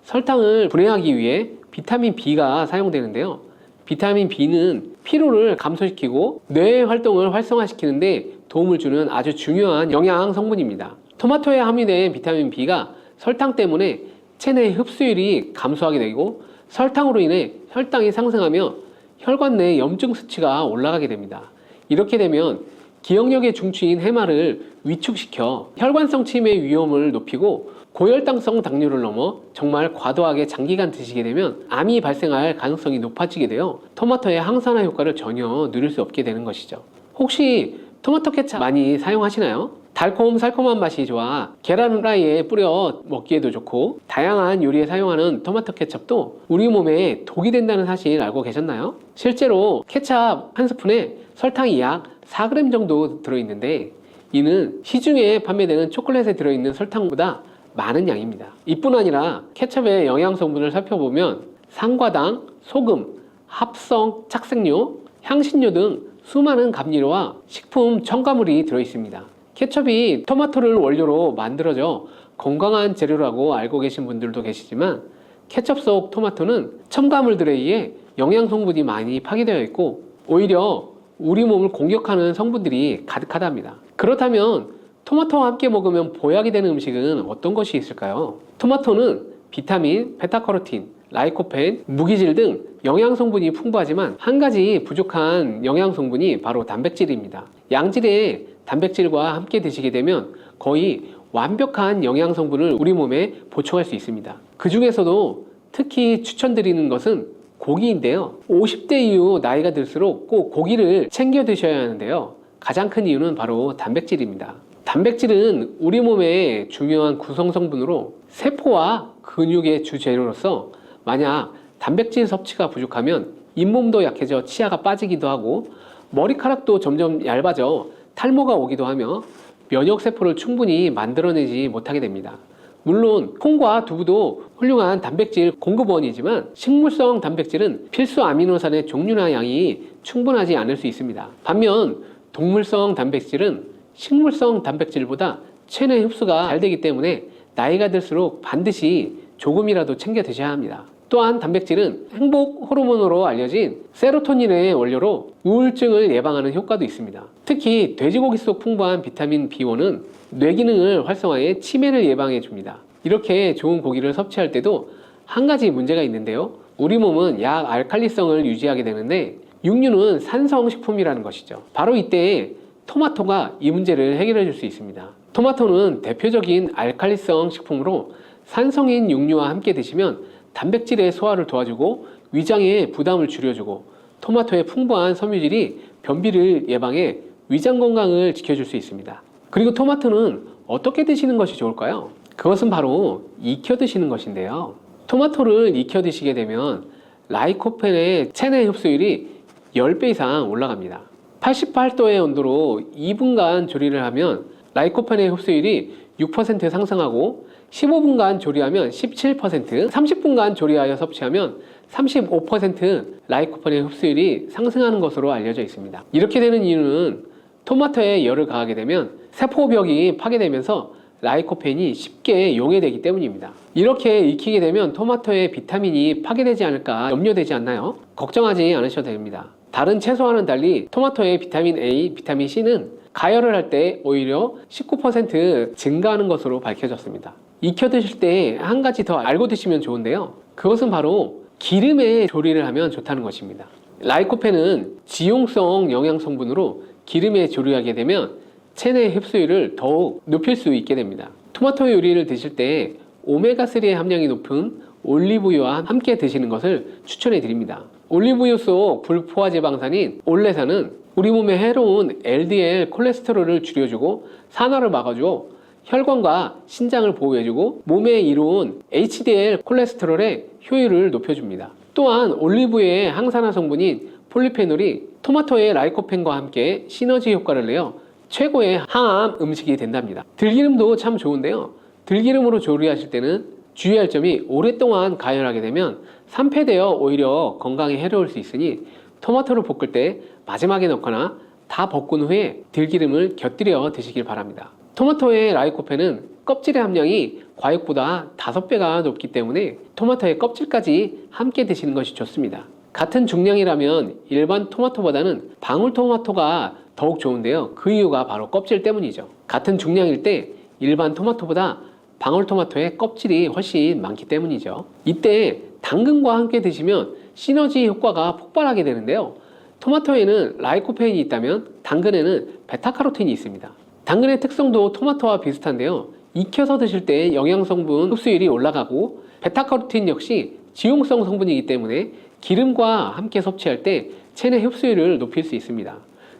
설탕을 분해하기 위해 비타민 B가 사용되는데요. 비타민 B는 피로를 감소시키고 뇌의 활동을 활성화시키는데 도움을 주는 아주 중요한 영양 성분입니다. 토마토에 함유된 비타민 B가 설탕 때문에 체내 흡수율이 감소하게 되고 설탕으로 인해 혈당이 상승하며 혈관 내 염증 수치가 올라가게 됩니다. 이렇게 되면 기억력의 중추인 해마를 위축시켜 혈관성 치매 위험을 높이고 고혈당성 당뇨를 넘어 정말 과도하게 장기간 드시게 되면 암이 발생할 가능성이 높아지게 되어 토마토의 항산화 효과를 전혀 누릴 수 없게 되는 것이죠. 혹시 토마토 케찹 많이 사용하시나요? 달콤살콤한 맛이 좋아 계란 후라이에 뿌려 먹기에도 좋고 다양한 요리에 사용하는 토마토 케첩도 우리 몸에 독이 된다는 사실 알고 계셨나요? 실제로 케첩 한 스푼에 설탕이 약 4g 정도 들어있는데 이는 시중에 판매되는 초콜릿에 들어있는 설탕보다 많은 양입니다. 이뿐 아니라 케첩의 영양 성분을 살펴보면 상과당, 소금, 합성 착색료, 향신료 등 수많은 감미료와 식품 첨가물이 들어있습니다. 케첩이 토마토를 원료로 만들어져 건강한 재료라고 알고 계신 분들도 계시지만 케첩 속 토마토는 첨가물들에 의해 영양 성분이 많이 파괴되어 있고 오히려 우리 몸을 공격하는 성분들이 가득하답니다. 그렇다면 토마토와 함께 먹으면 보약이 되는 음식은 어떤 것이 있을까요? 토마토는 비타민, 베타카로틴, 라이코펜, 무기질 등 영양 성분이 풍부하지만 한 가지 부족한 영양 성분이 바로 단백질입니다. 양질의 단백질과 함께 드시게 되면 거의 완벽한 영양 성분을 우리 몸에 보충할 수 있습니다. 그 중에서도 특히 추천드리는 것은 고기인데요. 50대 이후 나이가 들수록 꼭 고기를 챙겨 드셔야 하는데요. 가장 큰 이유는 바로 단백질입니다. 단백질은 우리 몸의 중요한 구성 성분으로 세포와 근육의 주재료로서 만약 단백질 섭취가 부족하면 잇몸도 약해져 치아가 빠지기도 하고 머리카락도 점점 얇아져 탈모가 오기도 하며 면역세포를 충분히 만들어내지 못하게 됩니다. 물론 콩과 두부도 훌륭한 단백질 공급원이지만 식물성 단백질은 필수 아미노산의 종류나 양이 충분하지 않을 수 있습니다. 반면 동물성 단백질은 식물성 단백질보다 체내 흡수가 잘 되기 때문에 나이가 들수록 반드시 조금이라도 챙겨 드셔야 합니다. 또한 단백질은 행복 호르몬으로 알려진 세로토닌의 원료로 우울증을 예방하는 효과도 있습니다. 특히 돼지고기 속 풍부한 비타민 B1은 뇌 기능을 활성화해 치매를 예방해 줍니다. 이렇게 좋은 고기를 섭취할 때도 한 가지 문제가 있는데요. 우리 몸은 약 알칼리성을 유지하게 되는데 육류는 산성식품이라는 것이죠. 바로 이때 토마토가 이 문제를 해결해 줄 수 있습니다. 토마토는 대표적인 알칼리성 식품으로 산성인 육류와 함께 드시면 단백질의 소화를 도와주고 위장의 부담을 줄여주고 토마토의 풍부한 섬유질이 변비를 예방해 위장 건강을 지켜줄 수 있습니다. 그리고 토마토는 어떻게 드시는 것이 좋을까요? 그것은 바로 익혀 드시는 것인데요. 토마토를 익혀 드시게 되면 라이코펜의 체내 흡수율이 10배 이상 올라갑니다. 88도의 온도로 2분간 조리를 하면 라이코펜의 흡수율이 6% 상승하고 15분간 조리하면 17%, 30분간 조리하여 섭취하면 35% 라이코펜의 흡수율이 상승하는 것으로 알려져 있습니다. 이렇게 되는 이유는 토마토에 열을 가하게 되면 세포벽이 파괴되면서 라이코펜이 쉽게 용해되기 때문입니다. 이렇게 익히게 되면 토마토의 비타민이 파괴되지 않을까 염려되지 않나요? 걱정하지 않으셔도 됩니다. 다른 채소와는 달리 토마토의 비타민 A, 비타민 C는 가열을 할 때 오히려 19% 증가하는 것으로 밝혀졌습니다. 익혀 드실 때 한 가지 더 알고 드시면 좋은데요. 그것은 바로 기름에 조리를 하면 좋다는 것입니다. 라이코펜은 지용성 영양 성분으로 기름에 조리하게 되면 체내 흡수율을 더욱 높일 수 있게 됩니다. 토마토 요리를 드실 때 오메가3의 함량이 높은 올리브유와 함께 드시는 것을 추천해 드립니다. 올리브유 속 불포화 지방산인 올레산은 우리 몸에 해로운 LDL 콜레스테롤을 줄여주고 산화를 막아주고 혈관과 신장을 보호해주고 몸에 이로운 HDL 콜레스테롤의 효율을 높여줍니다. 또한 올리브유의 항산화 성분인 폴리페놀이 토마토의 라이코펜과 함께 시너지 효과를 내어 최고의 항암 음식이 된답니다. 들기름도 참 좋은데요. 들기름으로 조리하실 때는 주의할 점이 오랫동안 가열하게 되면 산패되어 오히려 건강에 해로울 수 있으니 토마토를 볶을 때 마지막에 넣거나 다 볶은 후에 들기름을 곁들여 드시길 바랍니다. 토마토의 라이코펜은 껍질의 함량이 과육보다 5배가 높기 때문에 토마토의 껍질까지 함께 드시는 것이 좋습니다. 같은 중량이라면 일반 토마토보다는 방울토마토가 더욱 좋은데요. 그 이유가 바로 껍질 때문이죠. 같은 중량일 때 일반 토마토보다 방울토마토의 껍질이 훨씬 많기 때문이죠. 이때 당근과 함께 드시면 시너지 효과가 폭발하게 되는데요. 토마토에는 라이코펜이 있다면 당근에는 베타카로틴이 있습니다. 당근의 특성도 토마토와 비슷한데요. 익혀서 드실 때 영양성분 흡수율이 올라가고 베타카로틴 역시 지용성 성분이기 때문에 기름과 함께 섭취할 때 체내 흡수율을 높일 수 있습니다.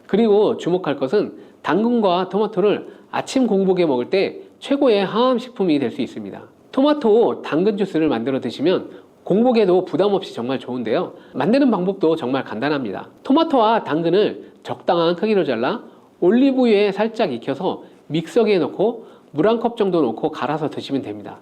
그리고 주목할 것은 당근과 토마토를 아침 공복에 먹을 때 최고의 항암식품이 될 수 있습니다. 토마토 당근 주스를 만들어 드시면 공복에도 부담 없이 정말 좋은데요. 만드는 방법도 정말 간단합니다. 토마토와 당근을 적당한 크기로 잘라 올리브유에 살짝 익혀서 믹서기에 넣고 물 한 컵 정도 넣고 갈아서 드시면 됩니다.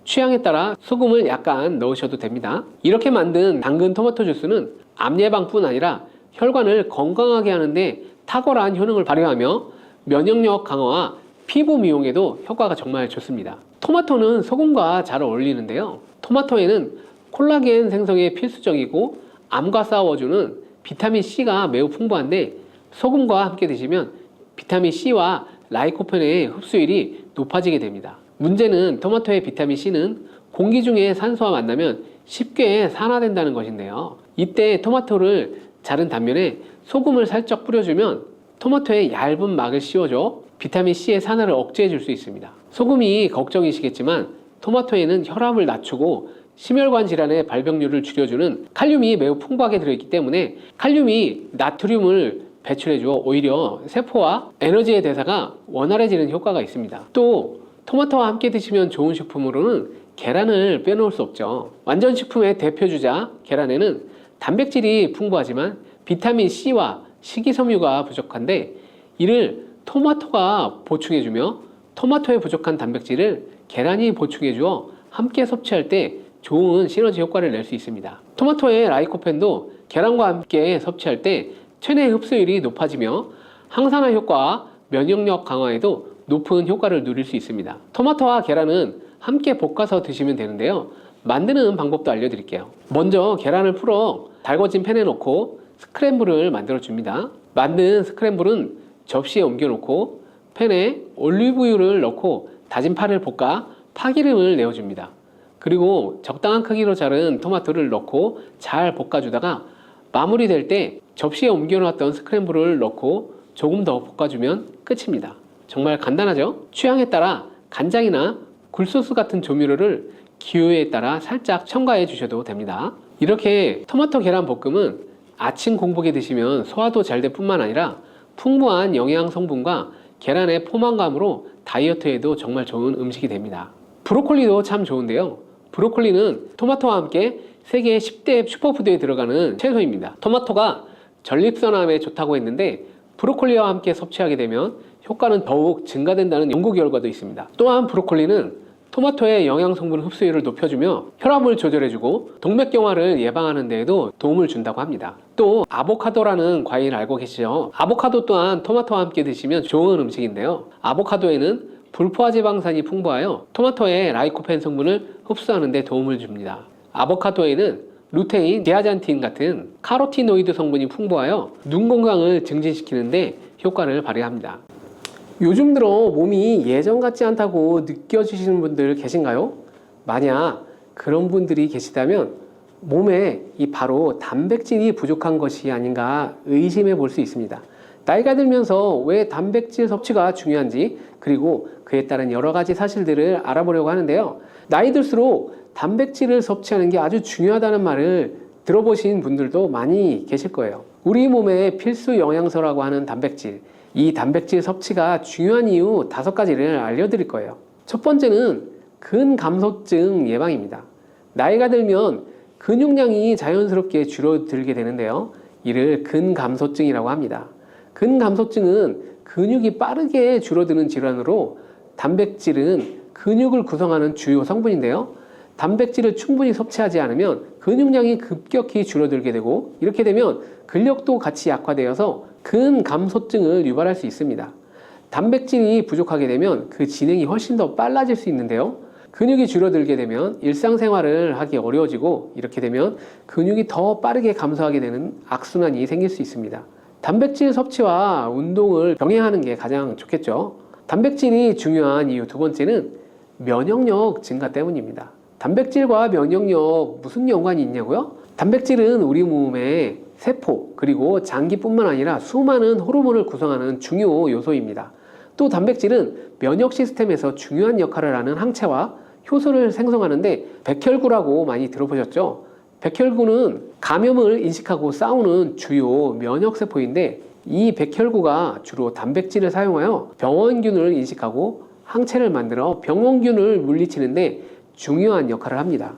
취향에 따라 소금을 약간 넣으셔도 됩니다. 이렇게 만든 당근 토마토 주스는 암 예방뿐 아니라 혈관을 건강하게 하는데 탁월한 효능을 발휘하며 면역력 강화와 피부 미용에도 효과가 정말 좋습니다. 토마토는 소금과 잘 어울리는데요. 토마토에는 콜라겐 생성에 필수적이고 암과 싸워주는 비타민 C가 매우 풍부한데 소금과 함께 드시면 비타민 C와 라이코펜의 흡수율이 높아지게 됩니다. 문제는 토마토의 비타민 C는 공기 중에 산소와 만나면 쉽게 산화된다는 것인데요. 이때 토마토를 자른 단면에 소금을 살짝 뿌려주면 토마토에 얇은 막을 씌워줘 비타민 C의 산화를 억제해 줄 수 있습니다. 소금이 걱정이시겠지만 토마토에는 혈압을 낮추고 심혈관 질환의 발병률을 줄여주는 칼륨이 매우 풍부하게 들어있기 때문에 칼륨이 나트륨을 배출해주어 오히려 세포와 에너지의 대사가 원활해지는 효과가 있습니다. 또 토마토와 함께 드시면 좋은 식품으로는 계란을 빼놓을 수 없죠. 완전식품의 대표주자 계란에는 단백질이 풍부하지만 비타민 C와 식이섬유가 부족한데 이를 토마토가 보충해주며 토마토에 부족한 단백질을 계란이 보충해주어 함께 섭취할 때 좋은 시너지 효과를 낼 수 있습니다. 토마토의 라이코펜도 계란과 함께 섭취할 때 체내 흡수율이 높아지며 항산화 효과와 면역력 강화에도 높은 효과를 누릴 수 있습니다. 토마토와 계란은 함께 볶아서 드시면 되는데요. 만드는 방법도 알려드릴게요. 먼저 계란을 풀어 달궈진 팬에 넣고 스크램블을 만들어 줍니다. 만든 스크램블은 접시에 옮겨 놓고 팬에 올리브유를 넣고 다진 파를 볶아 파기름을 내어줍니다. 그리고 적당한 크기로 자른 토마토를 넣고 잘 볶아주다가 마무리될 때 접시에 옮겨놨던 스크램블을 넣고 조금 더 볶아주면 끝입니다. 정말 간단하죠? 취향에 따라 간장이나 굴소스 같은 조미료를 기호에 따라 살짝 첨가해 주셔도 됩니다. 이렇게 토마토 계란 볶음은 아침 공복에 드시면 소화도 잘 될 뿐만 아니라 풍부한 영양 성분과 계란의 포만감으로 다이어트에도 정말 좋은 음식이 됩니다. 브로콜리도 참 좋은데요. 브로콜리는 토마토와 함께 세계 10대 슈퍼푸드에 들어가는 채소입니다. 토마토가 전립선암에 좋다고 했는데 브로콜리와 함께 섭취하게 되면 효과는 더욱 증가된다는 연구 결과도 있습니다. 또한 브로콜리는 토마토의 영양 성분 흡수율을 높여주며 혈압을 조절해주고 동맥경화를 예방하는 데에도 도움을 준다고 합니다. 또 아보카도라는 과일 알고 계시죠? 아보카도 또한 토마토와 함께 드시면 좋은 음식인데요. 아보카도에는 불포화지방산이 풍부하여 토마토의 라이코펜 성분을 흡수하는 데 도움을 줍니다. 아보카도에는 루테인, 디아잔틴 같은 카로티노이드 성분이 풍부하여 눈 건강을 증진시키는데 효과를 발휘합니다. 요즘 들어 몸이 예전 같지 않다고 느껴지시는 분들 계신가요? 만약 그런 분들이 계시다면 몸에 바로 단백질이 부족한 것이 아닌가 의심해 볼 수 있습니다. 나이가 들면서 왜 단백질 섭취가 중요한지 그리고 그에 따른 여러 가지 사실들을 알아보려고 하는데요. 나이 들수록 단백질을 섭취하는 게 아주 중요하다는 말을 들어보신 분들도 많이 계실 거예요. 우리 몸의 필수 영양소라고 하는 단백질, 이 단백질 섭취가 중요한 이유 5가지를 알려드릴 거예요. 첫 번째는 근감소증 예방입니다. 나이가 들면 근육량이 자연스럽게 줄어들게 되는데요. 이를 근감소증이라고 합니다. 근감소증은 근육이 빠르게 줄어드는 질환으로 단백질은 근육을 구성하는 주요 성분인데요. 단백질을 충분히 섭취하지 않으면 근육량이 급격히 줄어들게 되고 이렇게 되면 근력도 같이 약화되어서 근감소증을 유발할 수 있습니다. 단백질이 부족하게 되면 그 진행이 훨씬 더 빨라질 수 있는데요. 근육이 줄어들게 되면 일상생활을 하기 어려워지고 이렇게 되면 근육이 더 빠르게 감소하게 되는 악순환이 생길 수 있습니다. 단백질 섭취와 운동을 병행하는 게 가장 좋겠죠. 단백질이 중요한 이유 2번째는 면역력 증가 때문입니다. 단백질과 면역력 무슨 연관이 있냐고요? 단백질은 우리 몸의 세포 그리고 장기뿐만 아니라 수많은 호르몬을 구성하는 중요 요소입니다. 또 단백질은 면역 시스템에서 중요한 역할을 하는 항체와 효소를 생성하는데 백혈구라고 많이 들어보셨죠? 백혈구는 감염을 인식하고 싸우는 주요 면역세포인데 이 백혈구가 주로 단백질을 사용하여 병원균을 인식하고 항체를 만들어 병원균을 물리치는데 중요한 역할을 합니다.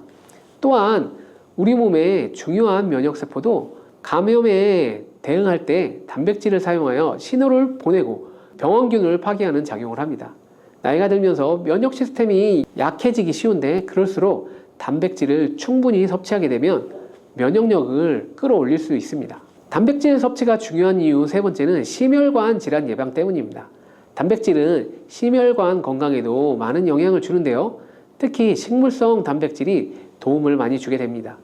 또한 우리 몸의 중요한 면역세포도 감염에 대응할 때 단백질을 사용하여 신호를 보내고 병원균을 파괴하는 작용을 합니다. 나이가 들면서 면역 시스템이 약해지기 쉬운데 그럴수록 단백질을 충분히 섭취하게 되면 면역력을 끌어올릴 수 있습니다. 단백질 섭취가 중요한 이유 3번째는 심혈관 질환 예방 때문입니다. 단백질은 심혈관 건강에도 많은 영향을 주는데요. 특히 식물성 단백질이 도움을 많이 주게 됩니다.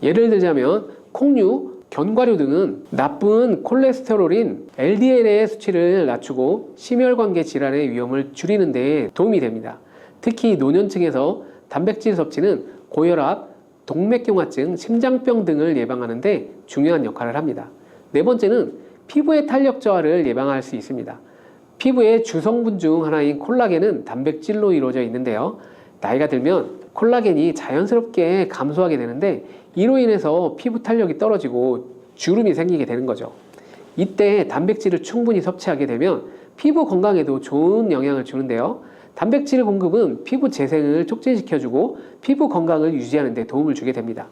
예를 들자면 콩류, 견과류 등은 나쁜 콜레스테롤인 LDL의 수치를 낮추고 심혈관계 질환의 위험을 줄이는 데 도움이 됩니다. 특히 노년층에서 단백질 섭취는 고혈압, 동맥경화증, 심장병 등을 예방하는 데 중요한 역할을 합니다. 네 번째는 피부의 탄력 저하를 예방할 수 있습니다. 피부의 주성분 중 하나인 콜라겐은 단백질로 이루어져 있는데요. 나이가 들면 콜라겐이 자연스럽게 감소하게 되는데 이로 인해서 피부 탄력이 떨어지고 주름이 생기게 되는 거죠. 이때 단백질을 충분히 섭취하게 되면 피부 건강에도 좋은 영향을 주는데요. 단백질 공급은 피부 재생을 촉진시켜주고 피부 건강을 유지하는 데 도움을 주게 됩니다.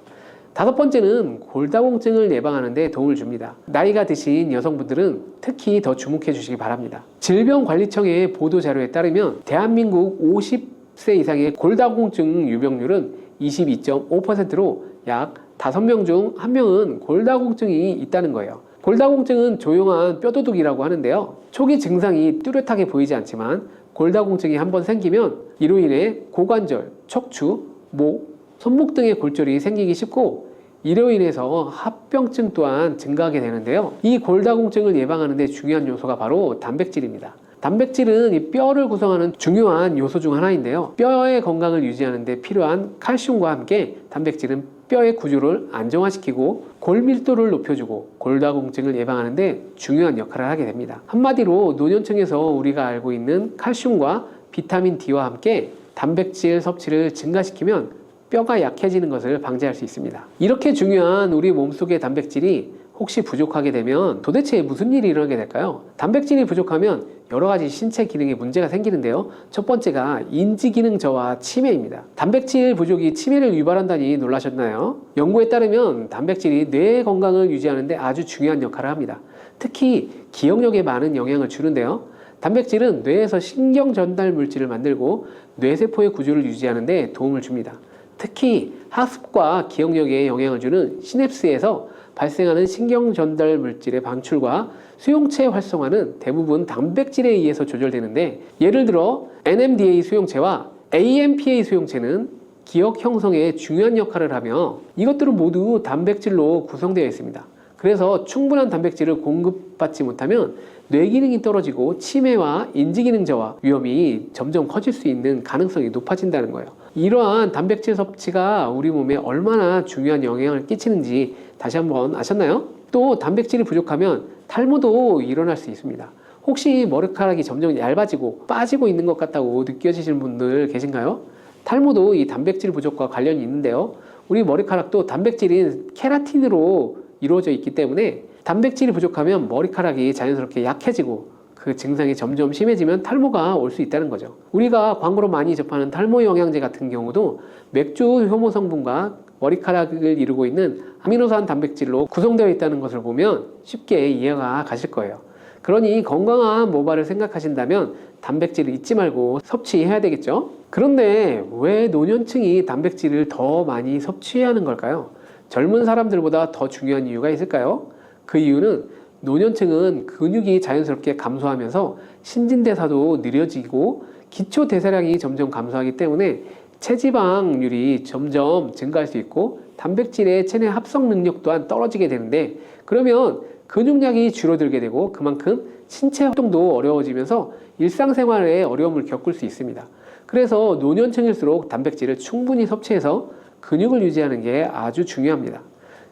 다섯 번째는 골다공증을 예방하는 데 도움을 줍니다. 나이가 드신 여성분들은 특히 더 주목해 주시기 바랍니다. 질병관리청의 보도자료에 따르면 대한민국 50세 이상의 골다공증 유병률은 22.5%로 약 5명 중 1명은 골다공증이 있다는 거예요. 골다공증은 조용한 뼈도둑이라고 하는데요. 초기 증상이 뚜렷하게 보이지 않지만 골다공증이 한번 생기면 이로 인해 고관절, 척추, 목, 손목 등의 골절이 생기기 쉽고 이로 인해서 합병증 또한 증가하게 되는데요. 이 골다공증을 예방하는 데 중요한 요소가 바로 단백질입니다. 단백질은 이 뼈를 구성하는 중요한 요소 중 하나인데요. 뼈의 건강을 유지하는 데 필요한 칼슘과 함께 단백질은 뼈의 구조를 안정화시키고 골밀도를 높여주고 골다공증을 예방하는 데 중요한 역할을 하게 됩니다. 한마디로 노년층에서 우리가 알고 있는 칼슘과 비타민 D와 함께 단백질 섭취를 증가시키면 뼈가 약해지는 것을 방지할 수 있습니다. 이렇게 중요한 우리 몸속의 단백질이 혹시 부족하게 되면 도대체 무슨 일이 일어나게 될까요? 단백질이 부족하면 여러 가지 신체 기능에 문제가 생기는데요. 첫 번째가 인지 기능 저하 치매입니다. 단백질 부족이 치매를 유발한다니 놀라셨나요? 연구에 따르면 단백질이 뇌 건강을 유지하는 데 아주 중요한 역할을 합니다. 특히 기억력에 많은 영향을 주는데요. 단백질은 뇌에서 신경 전달 물질을 만들고 뇌세포의 구조를 유지하는 데 도움을 줍니다. 특히 학습과 기억력에 영향을 주는 시냅스에서 발생하는 신경 전달 물질의 방출과 수용체 활성화는 대부분 단백질에 의해서 조절되는데 예를 들어 NMDA 수용체와 AMPA 수용체는 기억 형성에 중요한 역할을 하며 이것들은 모두 단백질로 구성되어 있습니다. 그래서 충분한 단백질을 공급받지 못하면 뇌 기능이 떨어지고 치매와 인지 기능 저하 위험이 점점 커질 수 있는 가능성이 높아진다는 거예요. 이러한 단백질 섭취가 우리 몸에 얼마나 중요한 영향을 끼치는지 다시 한번 아셨나요? 또 단백질이 부족하면 탈모도 일어날 수 있습니다. 혹시 머리카락이 점점 얇아지고 빠지고 있는 것 같다고 느껴지시는 분들 계신가요? 탈모도 이 단백질 부족과 관련이 있는데요. 우리 머리카락도 단백질인 케라틴으로 이루어져 있기 때문에 단백질이 부족하면 머리카락이 자연스럽게 약해지고 그 증상이 점점 심해지면 탈모가 올 수 있다는 거죠. 우리가 광고로 많이 접하는 탈모 영양제 같은 경우도 맥주 효모 성분과 머리카락을 이루고 있는 아미노산 단백질로 구성되어 있다는 것을 보면 쉽게 이해가 가실 거예요. 그러니 건강한 모발을 생각하신다면 단백질을 잊지 말고 섭취해야 되겠죠. 그런데 왜 노년층이 단백질을 더 많이 섭취해야 하는 걸까요? 젊은 사람들보다 더 중요한 이유가 있을까요? 그 이유는 노년층은 근육이 자연스럽게 감소하면서 신진대사도 느려지고 기초대사량이 점점 감소하기 때문에 체지방률이 점점 증가할 수 있고 단백질의 체내 합성 능력 또한 떨어지게 되는데 그러면 근육량이 줄어들게 되고 그만큼 신체 활동도 어려워지면서 일상생활에 어려움을 겪을 수 있습니다. 그래서 노년층일수록 단백질을 충분히 섭취해서 근육을 유지하는 게 아주 중요합니다.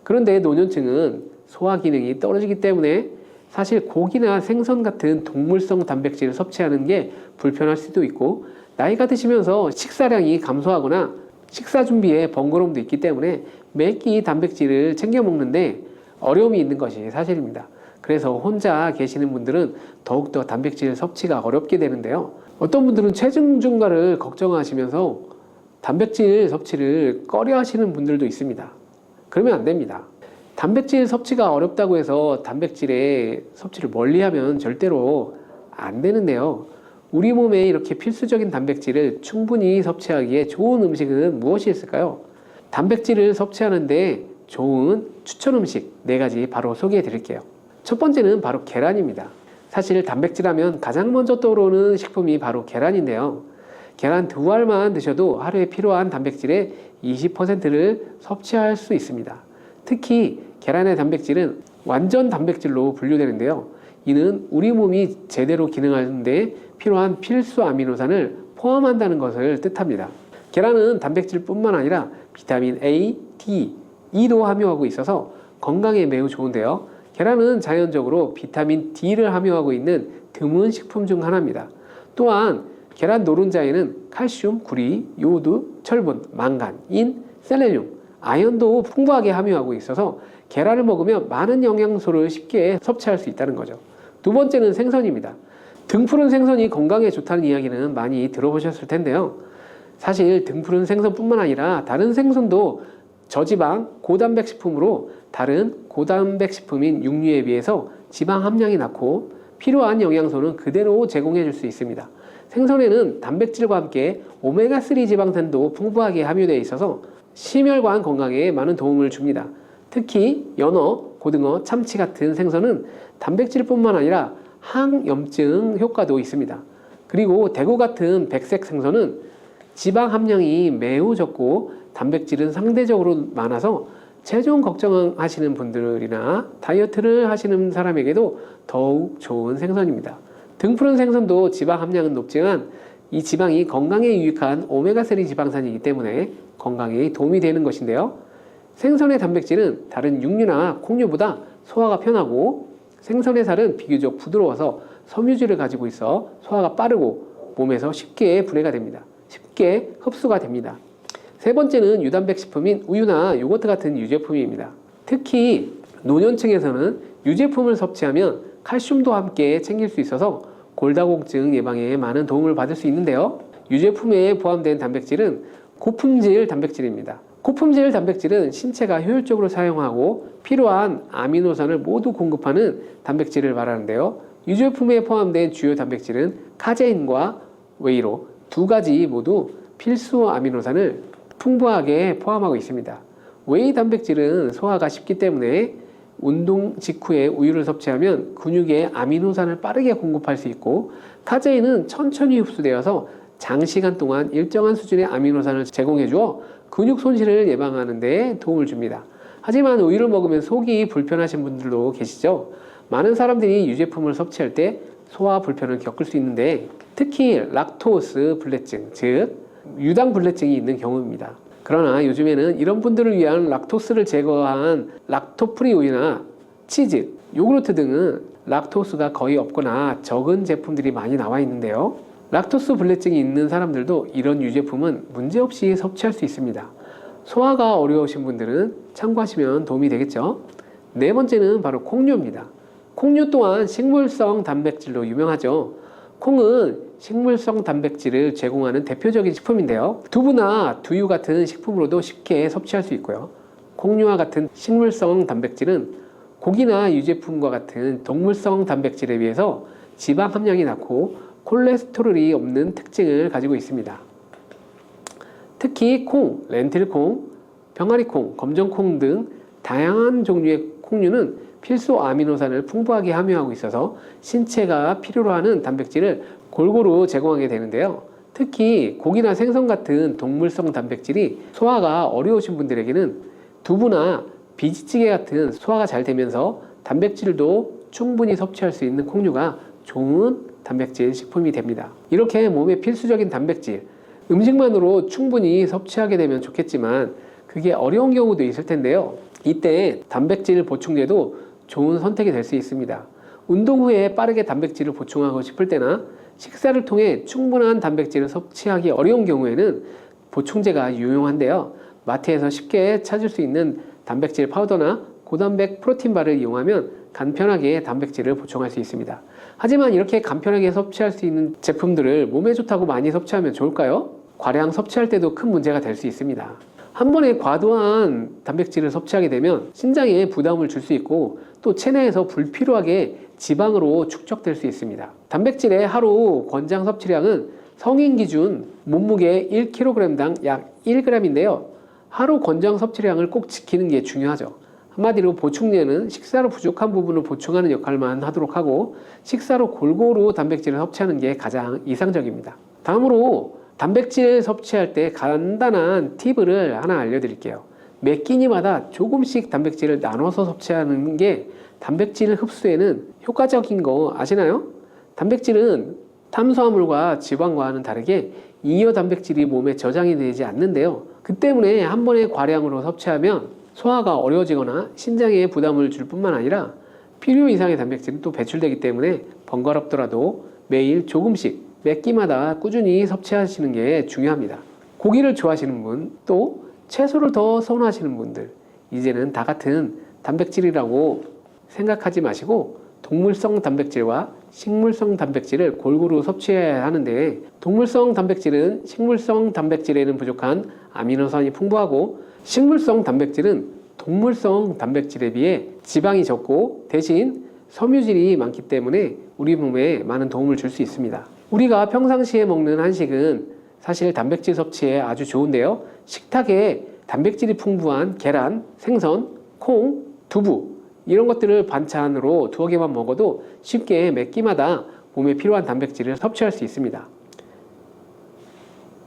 그런데 노년층은 소화 기능이 떨어지기 때문에 사실 고기나 생선 같은 동물성 단백질을 섭취하는 게 불편할 수도 있고 나이가 드시면서 식사량이 감소하거나 식사 준비에 번거로움도 있기 때문에 매끼 단백질을 챙겨 먹는데 어려움이 있는 것이 사실입니다. 그래서 혼자 계시는 분들은 더욱더 단백질 섭취가 어렵게 되는데요. 어떤 분들은 체중 증가를 걱정하시면서 단백질 섭취를 꺼려 하시는 분들도 있습니다. 그러면 안 됩니다. 단백질 섭취가 어렵다고 해서 단백질의 섭취를 멀리하면 절대로 안 되는데요. 우리 몸에 이렇게 필수적인 단백질을 충분히 섭취하기에 좋은 음식은 무엇이 있을까요? 단백질을 섭취하는데 좋은 추천 음식 4가지 바로 소개해 드릴게요. 첫 번째는 바로 계란입니다. 사실 단백질 하면 가장 먼저 떠오르는 식품이 바로 계란인데요. 계란 2알만 드셔도 하루에 필요한 단백질의 20%를 섭취할 수 있습니다. 특히 계란의 단백질은 완전 단백질로 분류되는데요. 이는 우리 몸이 제대로 기능하는 데 필요한 필수 아미노산을 포함한다는 것을 뜻합니다. 계란은 단백질뿐만 아니라 비타민 A, D, E도 함유하고 있어서 건강에 매우 좋은데요. 계란은 자연적으로 비타민 D를 함유하고 있는 드문 식품 중 하나입니다. 또한 계란 노른자에는 칼슘, 구리, 요오드, 철분, 망간, 인, 셀레늄, 아연도 풍부하게 함유하고 있어서 계란을 먹으면 많은 영양소를 쉽게 섭취할 수 있다는 거죠. 두 번째는 생선입니다. 등푸른 생선이 건강에 좋다는 이야기는 많이 들어보셨을 텐데요. 사실 등푸른 생선뿐만 아니라 다른 생선도 저지방, 고단백 식품으로 다른 고단백 식품인 육류에 비해서 지방 함량이 낮고 필요한 영양소는 그대로 제공해 줄 수 있습니다. 생선에는 단백질과 함께 오메가3 지방산도 풍부하게 함유되어 있어서 심혈관 건강에 많은 도움을 줍니다. 특히 연어, 고등어, 참치 같은 생선은 단백질뿐만 아니라 항염증 효과도 있습니다. 그리고 대구 같은 백색 생선은 지방 함량이 매우 적고 단백질은 상대적으로 많아서 체중 걱정하시는 분들이나 다이어트를 하시는 사람에게도 더욱 좋은 생선입니다. 등푸른 생선도 지방 함량은 높지만 이 지방이 건강에 유익한 오메가3 지방산이기 때문에 건강에 도움이 되는 것인데요. 생선의 단백질은 다른 육류나 콩류보다 소화가 편하고 생선의 살은 비교적 부드러워서 섬유질을 가지고 있어 소화가 빠르고 몸에서 쉽게 분해가 됩니다. 쉽게 흡수가 됩니다. 세 번째는 유단백 식품인 우유나 요거트 같은 유제품입니다. 특히 노년층에서는 유제품을 섭취하면 칼슘도 함께 챙길 수 있어서 골다공증 예방에 많은 도움을 받을 수 있는데요. 유제품에 포함된 단백질은 고품질 단백질입니다. 고품질 단백질은 신체가 효율적으로 사용하고 필요한 아미노산을 모두 공급하는 단백질을 말하는데요. 유제품에 포함된 주요 단백질은 카제인과 웨이로 두 가지 모두 필수 아미노산을 풍부하게 포함하고 있습니다. 웨이 단백질은 소화가 쉽기 때문에 운동 직후에 우유를 섭취하면 근육에 아미노산을 빠르게 공급할 수 있고, 카제인은 천천히 흡수되어서 장시간 동안 일정한 수준의 아미노산을 제공해 주어 근육 손실을 예방하는 데 도움을 줍니다. 하지만 우유를 먹으면 속이 불편하신 분들도 계시죠? 많은 사람들이 유제품을 섭취할 때 소화 불편을 겪을 수 있는데 특히 락토스 불내증, 즉 유당 불내증이 있는 경우입니다. 그러나 요즘에는 이런 분들을 위한 락토스를 제거한 락토프리 우유나 치즈, 요구르트 등은 락토스가 거의 없거나 적은 제품들이 많이 나와 있는데요. 락토스 불내증이 있는 사람들도 이런 유제품은 문제없이 섭취할 수 있습니다. 소화가 어려우신 분들은 참고하시면 도움이 되겠죠. 네 번째는 바로 콩류입니다. 콩류 또한 식물성 단백질로 유명하죠. 콩은 식물성 단백질을 제공하는 대표적인 식품인데요. 두부나 두유 같은 식품으로도 쉽게 섭취할 수 있고요. 콩류와 같은 식물성 단백질은 고기나 유제품과 같은 동물성 단백질에 비해서 지방 함량이 낮고 콜레스테롤이 없는 특징을 가지고 있습니다. 특히 콩, 렌틸콩, 병아리콩, 검정콩 등 다양한 종류의 콩류는 필수 아미노산을 풍부하게 함유하고 있어서 신체가 필요로 하는 단백질을 골고루 제공하게 되는데요. 특히 고기나 생선 같은 동물성 단백질이 소화가 어려우신 분들에게는 두부나 비지찌개 같은 소화가 잘 되면서 단백질도 충분히 섭취할 수 있는 콩류가 좋은 단백질 식품이 됩니다. 이렇게 몸에 필수적인 단백질, 음식만으로 충분히 섭취하게 되면 좋겠지만 그게 어려운 경우도 있을 텐데요. 이때 단백질 보충제도 좋은 선택이 될 수 있습니다. 운동 후에 빠르게 단백질을 보충하고 싶을 때나 식사를 통해 충분한 단백질을 섭취하기 어려운 경우에는 보충제가 유용한데요. 마트에서 쉽게 찾을 수 있는 단백질 파우더나 고단백 프로틴바를 이용하면 간편하게 단백질을 보충할 수 있습니다. 하지만 이렇게 간편하게 섭취할 수 있는 제품들을 몸에 좋다고 많이 섭취하면 좋을까요? 과량 섭취할 때도 큰 문제가 될 수 있습니다. 한 번에 과도한 단백질을 섭취하게 되면 신장에 부담을 줄 수 있고 또 체내에서 불필요하게 지방으로 축적될 수 있습니다. 단백질의 하루 권장 섭취량은 성인 기준 몸무게 1kg당 약 1g인데요. 하루 권장 섭취량을 꼭 지키는 게 중요하죠. 한마디로 보충제는 식사로 부족한 부분을 보충하는 역할만 하도록 하고 식사로 골고루 단백질을 섭취하는 게 가장 이상적입니다. 다음으로 단백질 섭취할 때 간단한 팁을 하나 알려드릴게요. 매 끼니마다 조금씩 단백질을 나눠서 섭취하는 게 단백질 흡수에는 효과적인 거 아시나요? 단백질은 탄수화물과 지방과는 다르게 잉여 단백질이 몸에 저장이 되지 않는데요. 그 때문에 한 번에 과량으로 섭취하면 소화가 어려워지거나 신장에 부담을 줄 뿐만 아니라 필요 이상의 단백질은 또 배출되기 때문에 번거롭더라도 매일 조금씩 몇 끼마다 꾸준히 섭취하시는 게 중요합니다. 고기를 좋아하시는 분, 또 채소를 더 선호하시는 분들, 이제는 다 같은 단백질이라고 생각하지 마시고 동물성 단백질과 식물성 단백질을 골고루 섭취해야 하는데, 동물성 단백질은 식물성 단백질에는 부족한 아미노산이 풍부하고, 식물성 단백질은 동물성 단백질에 비해 지방이 적고 대신 섬유질이 많기 때문에 우리 몸에 많은 도움을 줄 수 있습니다. 우리가 평상시에 먹는 한식은 사실 단백질 섭취에 아주 좋은데요. 식탁에 단백질이 풍부한 계란, 생선, 콩, 두부 이런 것들을 반찬으로 두어 개만 먹어도 쉽게 몇 끼마다 몸에 필요한 단백질을 섭취할 수 있습니다.